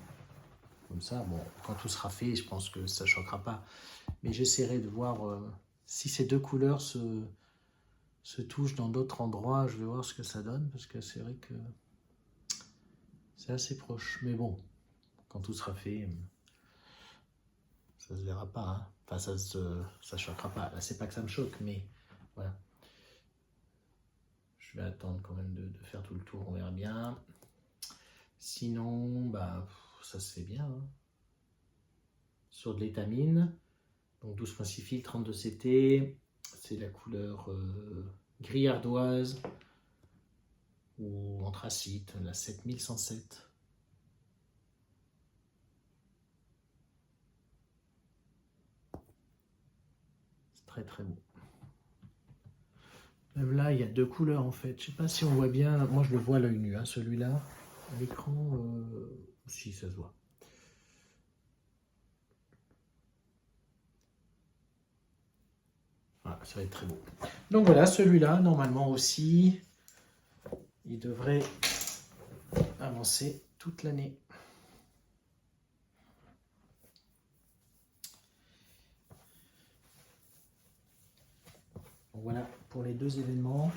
Comme ça, bon, quand tout sera fait, je pense que ça ne choquera pas. Mais j'essaierai de voir si ces 2 couleurs se touchent dans d'autres endroits. Je vais voir ce que ça donne, parce que c'est vrai que c'est assez proche. Mais bon, quand tout sera fait, ça ne se verra pas. Hein. Enfin, ça choquera pas. Là, c'est pas que ça me choque, mais voilà. Je vais attendre quand même de faire tout le tour, on verra bien. Sinon, bah, ça se fait bien. Hein. Sur de l'étamine, donc 12.6 fil, 32 CT, c'est la couleur gris ardoise ou anthracite, la 7107. C'est très très beau. Même là, il y a 2 couleurs en fait. Je sais pas si on voit bien. Moi, je le vois à l'œil nu. Hein, celui-là, à l'écran, si ça se voit. Voilà, ça va être très beau. Donc voilà, celui-là, normalement aussi, il devrait avancer toute l'année. Donc voilà pour les 2 événements.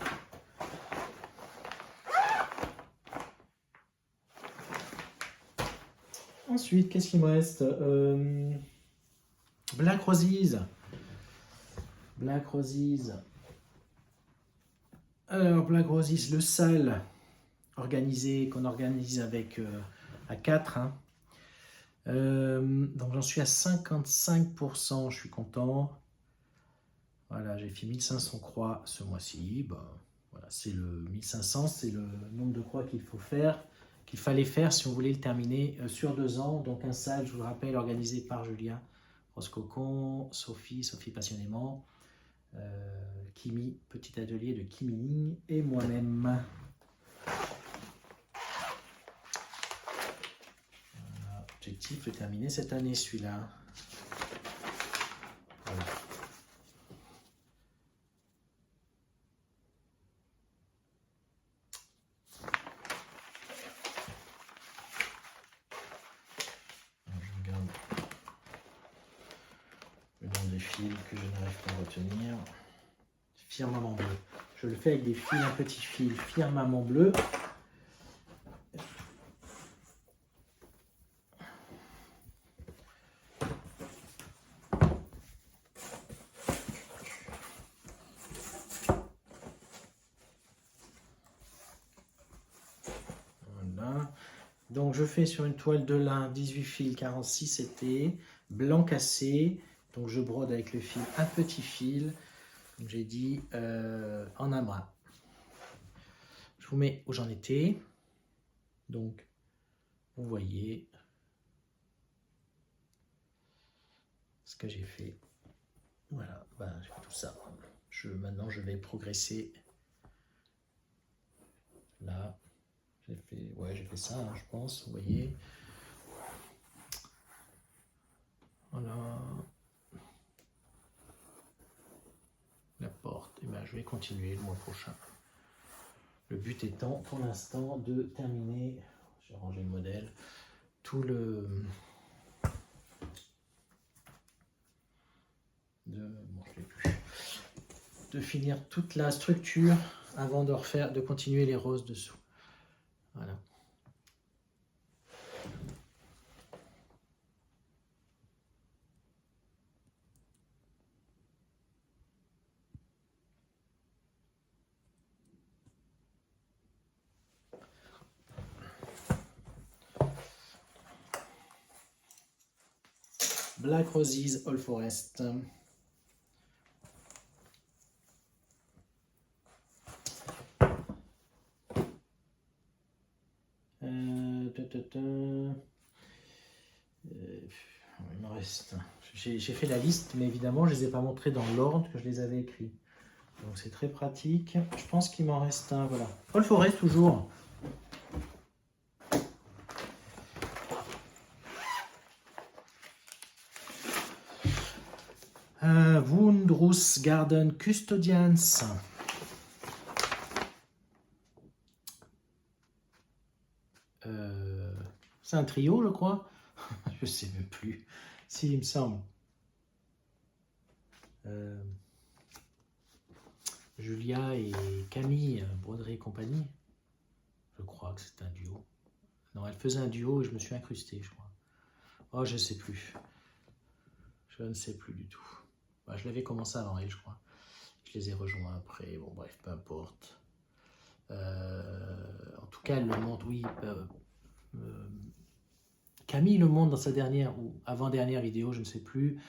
Ensuite, qu'est-ce qu'il me reste Black Roses. Black Roses. Alors, Black Roses, le sale organisé, qu'on organise avec à 4. Hein. Donc, j'en suis à 55%, je suis content. Voilà, j'ai fait 1500 croix ce mois-ci. Ben, voilà, c'est le 1500, c'est le nombre de croix qu'il fallait faire si on voulait le terminer sur 2 ans. Donc, un sale, je vous le rappelle, organisé par Julia Roscocon, Sophie passionnément. Kimi, petit atelier de Kimi et moi-même. Voilà, objectif de terminer cette année celui-là. Voilà. Je regarde le nombre de fils que je n'arrive pas à retenir. Firmament bleu. Je le fais avec des fils, un petit fil firmament bleu. Voilà. Donc je fais sur une toile de lin 18 fils 46 CT, blanc cassé. Donc je brode avec le fil un petit fil. J'ai dit en un bras. Je vous mets où j'en étais. Donc, vous voyez ce que j'ai fait. Voilà, ben, j'ai fait tout ça. Maintenant, je vais progresser. Là, j'ai fait ça, hein, je pense. Vous voyez. Voilà. La porte. Et ben, je vais continuer le mois prochain. Le but étant, pour l'instant, de terminer. J'ai rangé le modèle. Tout le... Bon, je l'ai plus. De finir toute la structure avant de continuer les roses dessous. Voilà. Black Roses All Forest. Il me reste. J'ai fait la liste, mais évidemment, je ne les ai pas montrés dans l'ordre que je les avais écrits. Donc c'est très pratique. Je pense qu'il m'en reste un. Voilà. All Forest toujours. Wondrous Garden Custodians. C'est un trio, je crois. Je sais même plus. Si, il me semble. Julia et Camille, Broderie et compagnie. Je crois que c'est un duo. Non, elle faisait un duo et je me suis incrusté, je crois. Oh, je sais plus. Je ne sais plus du tout. Bah, je l'avais commencé avant elle, je crois. Je les ai rejoints après. Bon, bref, peu importe. En tout cas, elle le montre, oui. Camille le montre dans sa dernière ou avant-dernière vidéo, je ne sais plus.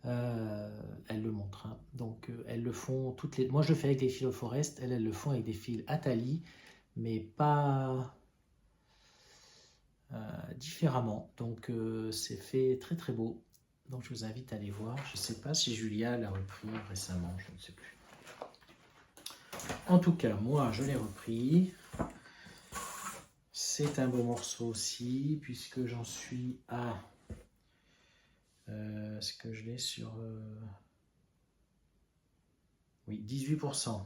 Elle le montre. Hein. Donc, elles le font toutes les. Moi, je le fais avec des fils All Forest. Elles le font avec des fils Atali, mais pas différemment. Donc, c'est fait très très beau. Donc, je vous invite à aller voir. Je ne sais pas si Julia l'a repris récemment, je ne sais plus. En tout cas, moi, je l'ai repris. C'est un beau morceau aussi, puisque j'en suis à... Est-ce que je l'ai sur... Oui, 18%.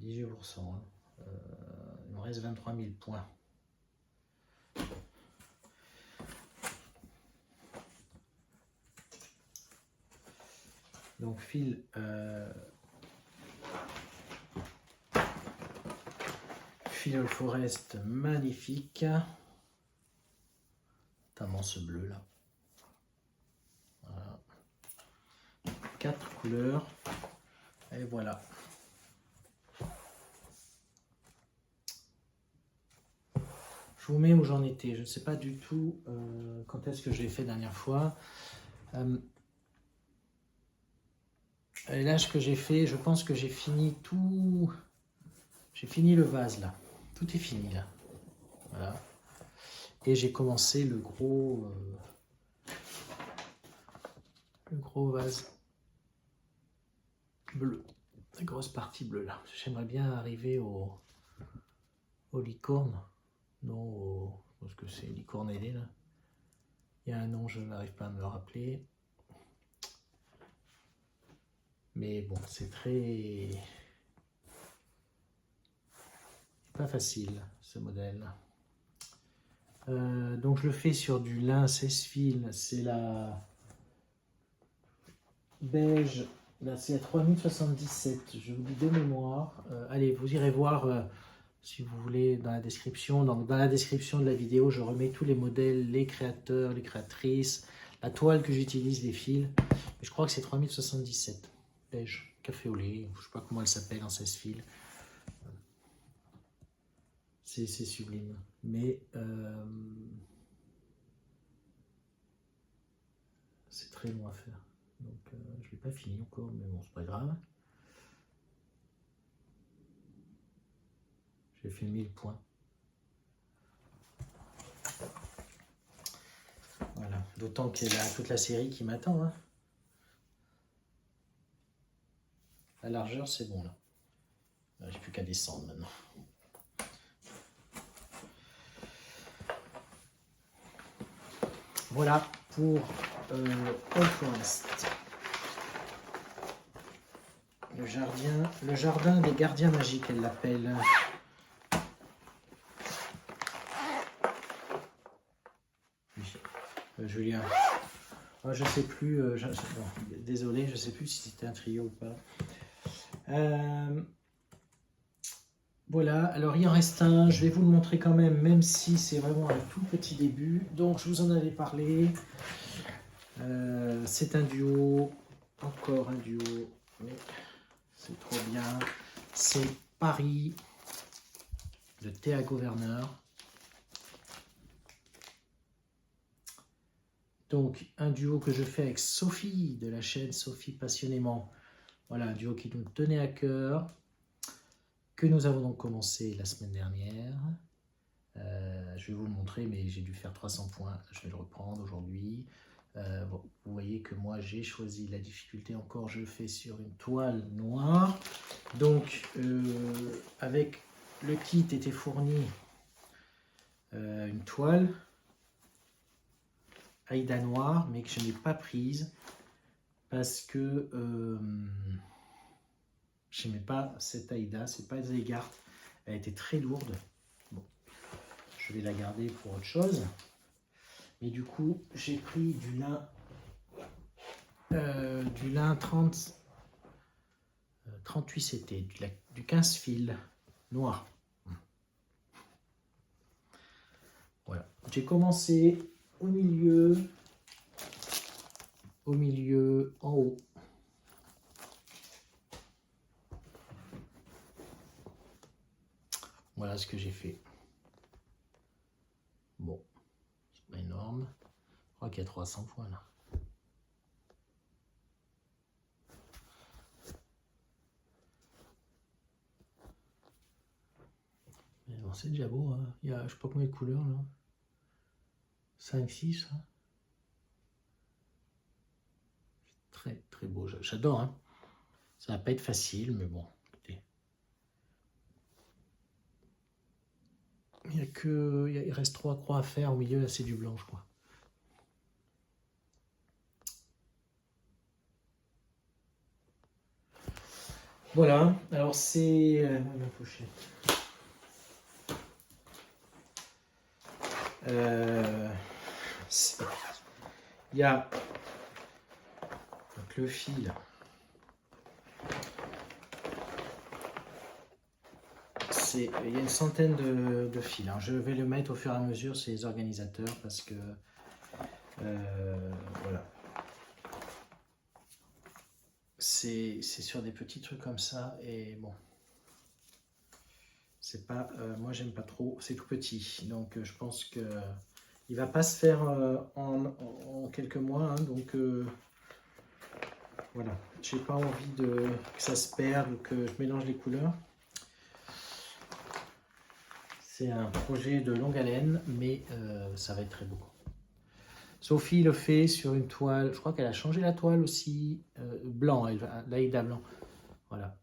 18%. Hein. Il me reste 23 000 points. Donc, fil... Fil All Forest magnifique. Notamment ce bleu là. Voilà. 4 couleurs. Et voilà. Je vous mets où j'en étais. Je ne sais pas du tout quand est-ce que je l'ai fait la dernière fois. Et là, ce que j'ai fait, je pense que j'ai fini tout. J'ai fini le vase là. Tout est fini là. Voilà. Et j'ai commencé le gros vase bleu. La grosse partie bleue là. J'aimerais bien arriver aux licornes. Non, parce que c'est licorne ailée là. Il y a un nom, je n'arrive pas à me le rappeler. Mais bon, c'est très... pas facile ce modèle. Donc je le fais sur du lin 16 fils. C'est la beige. Là, c'est à 3077. Je vous dis de mémoire. Allez, vous irez voir si vous voulez dans la description. Donc, dans la description de la vidéo, je remets tous les modèles, les créateurs, les créatrices, la toile que j'utilise, les fils. Je crois que c'est 3077. Beige, café au lait. Je ne sais pas comment elle s'appelle en 16 fils. C'est sublime. Mais c'est très long à faire. Donc je ne l'ai pas fini encore, mais bon, c'est pas grave. J'ai fait 1000 points. Voilà. D'autant qu'il y a toute la série qui m'attend. Hein. La largeur, c'est bon là. J'ai plus qu'à descendre maintenant. Voilà pour All Forest. Le jardin des gardiens magiques, elle l'appelle. Julien. Oh, je sais plus. Bon, désolé, je sais plus si c'était un trio ou pas. Voilà, alors il en reste un, je vais vous le montrer quand même si c'est vraiment un tout petit début. Donc je vous en avais parlé. C'est un duo, encore un duo, mais c'est trop bien. C'est Paris de Théa Gouverneur. Donc, un duo que je fais avec Sophie de la chaîne Sophie Passionnément. Voilà, un duo qui nous tenait à cœur, que nous avons donc commencé la semaine dernière. Je vais vous le montrer, mais j'ai dû faire 300 points. Je vais le reprendre aujourd'hui. Bon, vous voyez que moi, j'ai choisi la difficulté encore. Je fais sur une toile noire. Donc, avec le kit était fourni une toile Aïda noire, mais que je n'ai pas prise parce que je n'aimais pas cette Aïda, c'est pas Zegart, elle était très lourde. Bon, je vais la garder pour autre chose. Mais du coup, j'ai pris du lin 38 CT, du 15 fils noir. Voilà, j'ai commencé au milieu, en haut. Voilà ce que j'ai fait. Bon, c'est pas énorme. Je crois qu'il y a 300 points là. Mais bon, c'est déjà beau, hein. Il y a je sais pas combien de couleurs là. 5, 6. Hein. Très très beau, j'adore. Hein. Ça va pas être facile, mais bon, écoutez. Il reste 3 croix à faire au milieu, là c'est du blanc, je crois. Voilà, alors c'est ma pochette. Il y a donc le fil. Il y a une centaine de fils. Hein. Je vais le mettre au fur et à mesure, c'est les organisateurs, parce que voilà. C'est sur des petits trucs comme ça, et bon. C'est pas, moi j'aime pas trop, c'est tout petit. Donc je pense que il va pas se faire en quelques mois. Hein, donc voilà. J'ai pas envie que ça se perde ou que je mélange les couleurs. C'est un projet de longue haleine, mais ça va être très beau. Sophie le fait sur une toile, je crois qu'elle a changé la toile aussi, blanc, l'Aïda blanc. Voilà.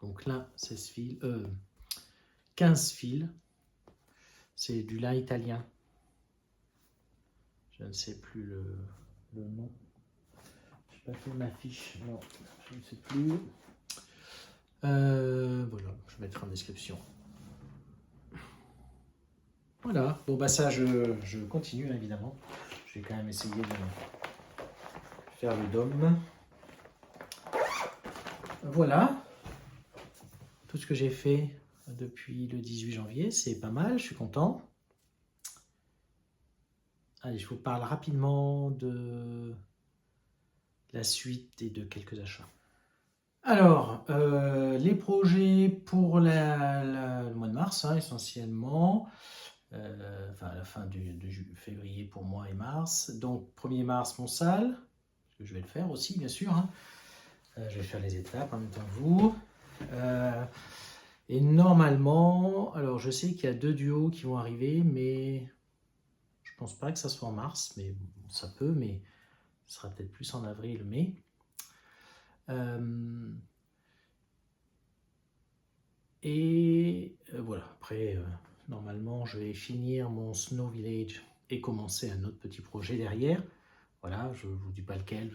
Donc là, 16 fils, 15 fils. C'est du lin italien. Je ne sais plus le nom. Je n'ai pas fait ma fiche, non, je ne sais plus. Voilà, je mettrai en description. Voilà, bon bah ça je continue évidemment. Je vais quand même essayer de faire le dôme. Voilà, tout ce que j'ai fait depuis le 18 janvier, c'est pas mal, je suis content. Allez, je vous parle rapidement de la suite et de quelques achats. Alors, les projets pour le mois de mars, hein, essentiellement. Enfin à la fin de février pour moi et mars. Donc 1er mars, mon salle, parce que je vais le faire aussi, bien sûr. Hein. Je vais faire les étapes en même temps que vous. Et normalement, alors je sais qu'il y a 2 duos qui vont arriver, mais je pense pas que ça soit en mars, mais ça peut, mais ce sera peut-être plus en avril, mai. Voilà, après, normalement, je vais finir mon Snow Village et commencer un autre petit projet derrière. Voilà, je ne vous dis pas lequel,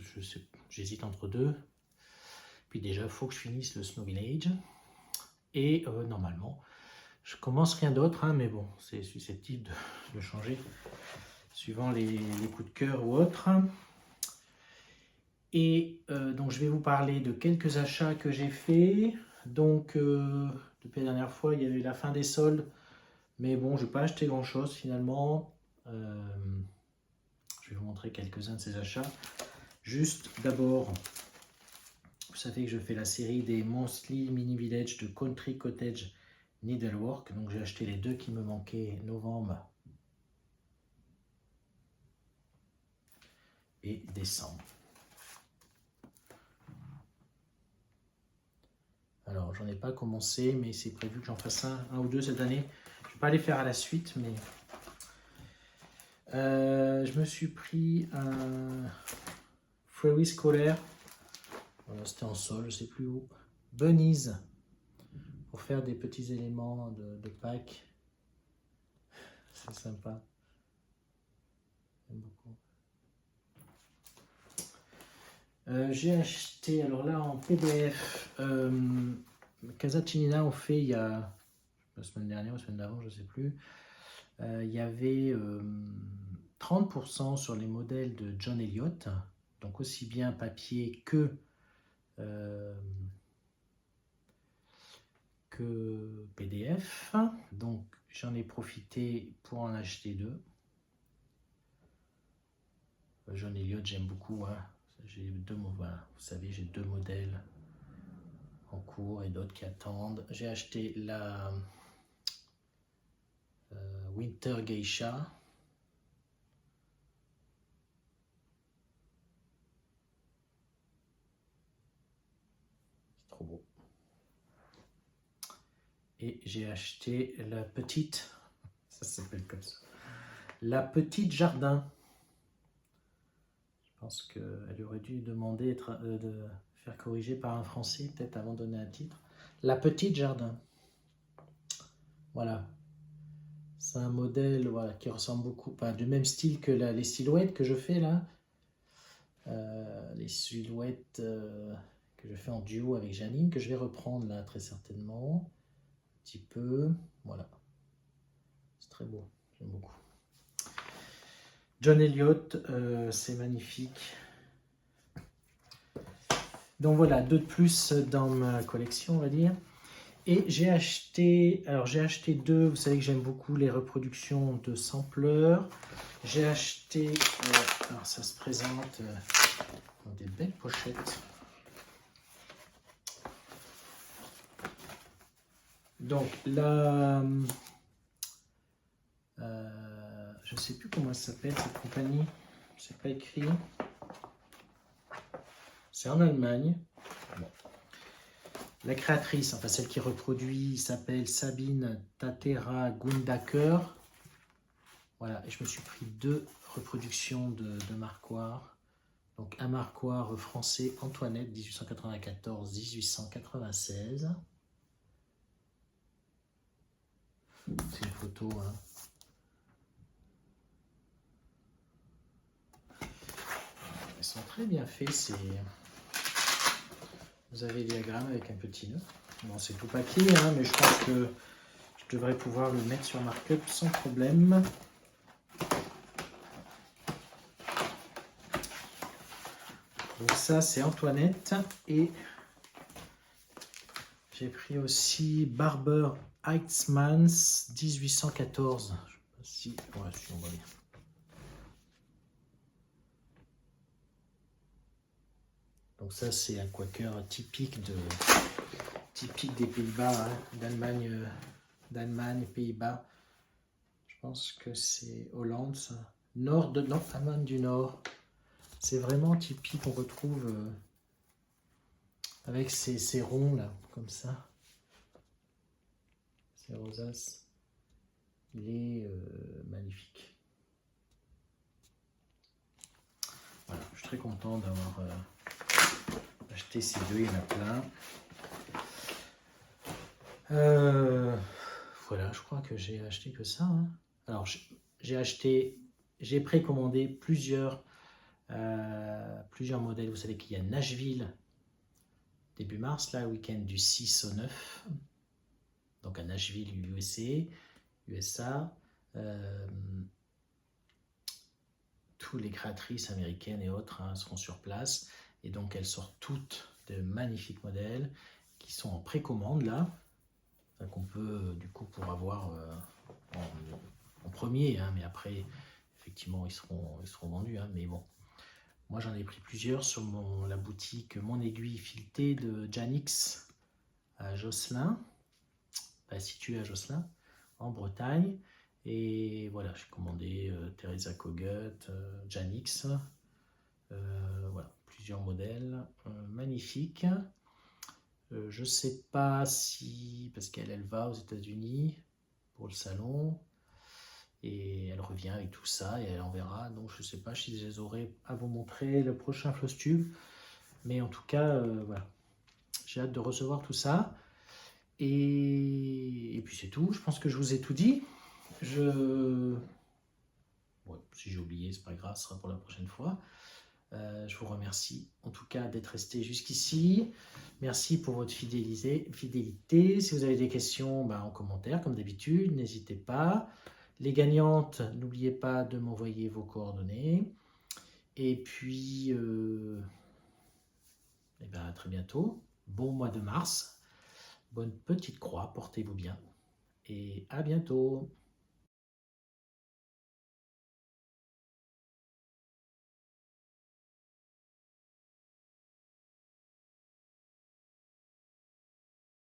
j'hésite entre deux. Puis déjà, il faut que je finisse le Snow Village. Et normalement, je commence rien d'autre, hein, mais bon, c'est susceptible de changer suivant les coups de cœur ou autres. Et donc, je vais vous parler de quelques achats que j'ai faits. Donc, depuis la dernière fois, il y avait la fin des soldes. Mais bon, je n'ai pas acheté grand chose finalement. Je vais vous montrer quelques-uns de ces achats. Juste d'abord, vous savez que je fais la série des Monthly Mini Village de Country Cottage Needlework. Donc j'ai acheté les deux qui me manquaient, novembre et décembre. Alors j'en ai pas commencé, mais c'est prévu que j'en fasse un ou deux cette année. Je ne vais pas les faire à la suite, mais je me suis pris un fruit scolaire. C'était en sol, je sais plus où. Bunnies, pour faire des petits éléments de Pâques. C'est sympa. J'aime beaucoup. J'ai acheté, alors là en PDF, Casa Chinina ont fait il y a la semaine dernière ou la semaine d'avant, je ne sais plus. Il y avait 30% sur les modèles de John Elliott, donc aussi bien papier que PDF. Donc j'en ai profité pour en acheter deux. John Elliott, j'aime beaucoup. Hein. J'ai deux, voilà, vous savez, j'ai deux modèles en cours et d'autres qui attendent. J'ai acheté la Winter Geisha. C'est trop beau. Et j'ai acheté la petite, ça s'appelle comme ça, la petite jardin. Je pense qu'elle aurait dû demander de faire corriger par un Français, peut-être avant de donner un titre. La petite jardin. Voilà. C'est un modèle voilà, qui ressemble beaucoup, enfin, du même style que les silhouettes que je fais là. Les silhouettes que je fais en duo avec Janine, que je vais reprendre là très certainement. Un petit peu. Voilà. C'est très beau. J'aime beaucoup. John Elliott, c'est magnifique. Donc voilà, deux de plus dans ma collection, on va dire. Et j'ai acheté deux, vous savez que j'aime beaucoup les reproductions de sampleurs. J'ai acheté, alors ça se présente dans des belles pochettes. Donc là, je ne sais plus comment elle s'appelle cette compagnie, c'est pas écrit. C'est en Allemagne. Bon. La créatrice, enfin celle qui reproduit, s'appelle Sabine Tatera Gundaker. Voilà, et je me suis pris deux reproductions de marquoirs. Donc un marquoir français Antoinette 1894-1896. C'est une photo. Hein. Ils sont très bien faits. Vous avez le diagramme avec un petit nœud. Bon, c'est tout papier, hein, mais je pense que je devrais pouvoir le mettre sur markup sans problème. Donc ça, c'est Antoinette. Et j'ai pris aussi Barber Heitzmanns 1814. Je sais pas si... Ouais, si on va bien. Donc ça, c'est un quaker typique des Pays-Bas, hein, d'Allemagne, Pays-Bas. Je pense que c'est Hollande, ça. Non, Allemagne du Nord. C'est vraiment typique, on retrouve avec ces ronds là, comme ça. Ces rosaces. Il est magnifique. Voilà, je suis très content d'avoir acheté ces deux, il y en a plein. Voilà, je crois que j'ai acheté que ça. Hein. Alors, j'ai précommandé plusieurs modèles. Vous savez qu'il y a Nashville début mars, là, week-end du 6 au 9. Donc à Nashville, USA. Toutes les créatrices américaines et autres hein, seront sur place. Et donc elles sortent toutes de magnifiques modèles qui sont en précommande là. Qu'on peut du coup pour avoir en premier, hein, mais après effectivement ils seront vendus. Hein, mais bon, moi j'en ai pris plusieurs sur la boutique Mon Aiguille Filetée de Janix à Josselin. situé à Josselin, en Bretagne. Et voilà, j'ai commandé Teresa Kogut, Janix, voilà, plusieurs modèles magnifiques. Je ne sais pas si, parce qu'elle va aux États-Unis pour le salon, et elle revient avec tout ça, et elle enverra. Donc je ne sais pas si je les aurai à vous montrer le prochain Flosstube, mais en tout cas, voilà, j'ai hâte de recevoir tout ça. Et puis c'est tout, je pense que je vous ai tout dit. Ouais, si j'ai oublié, c'est pas grave, ce sera pour la prochaine fois. Je vous remercie en tout cas d'être resté jusqu'ici. Merci pour votre fidélité. Si vous avez des questions, en commentaire, comme d'habitude, n'hésitez pas. Les gagnantes, n'oubliez pas de m'envoyer vos coordonnées. Et puis, à très bientôt. Bon mois de mars. Bonne petite croix, portez-vous bien. Et à bientôt.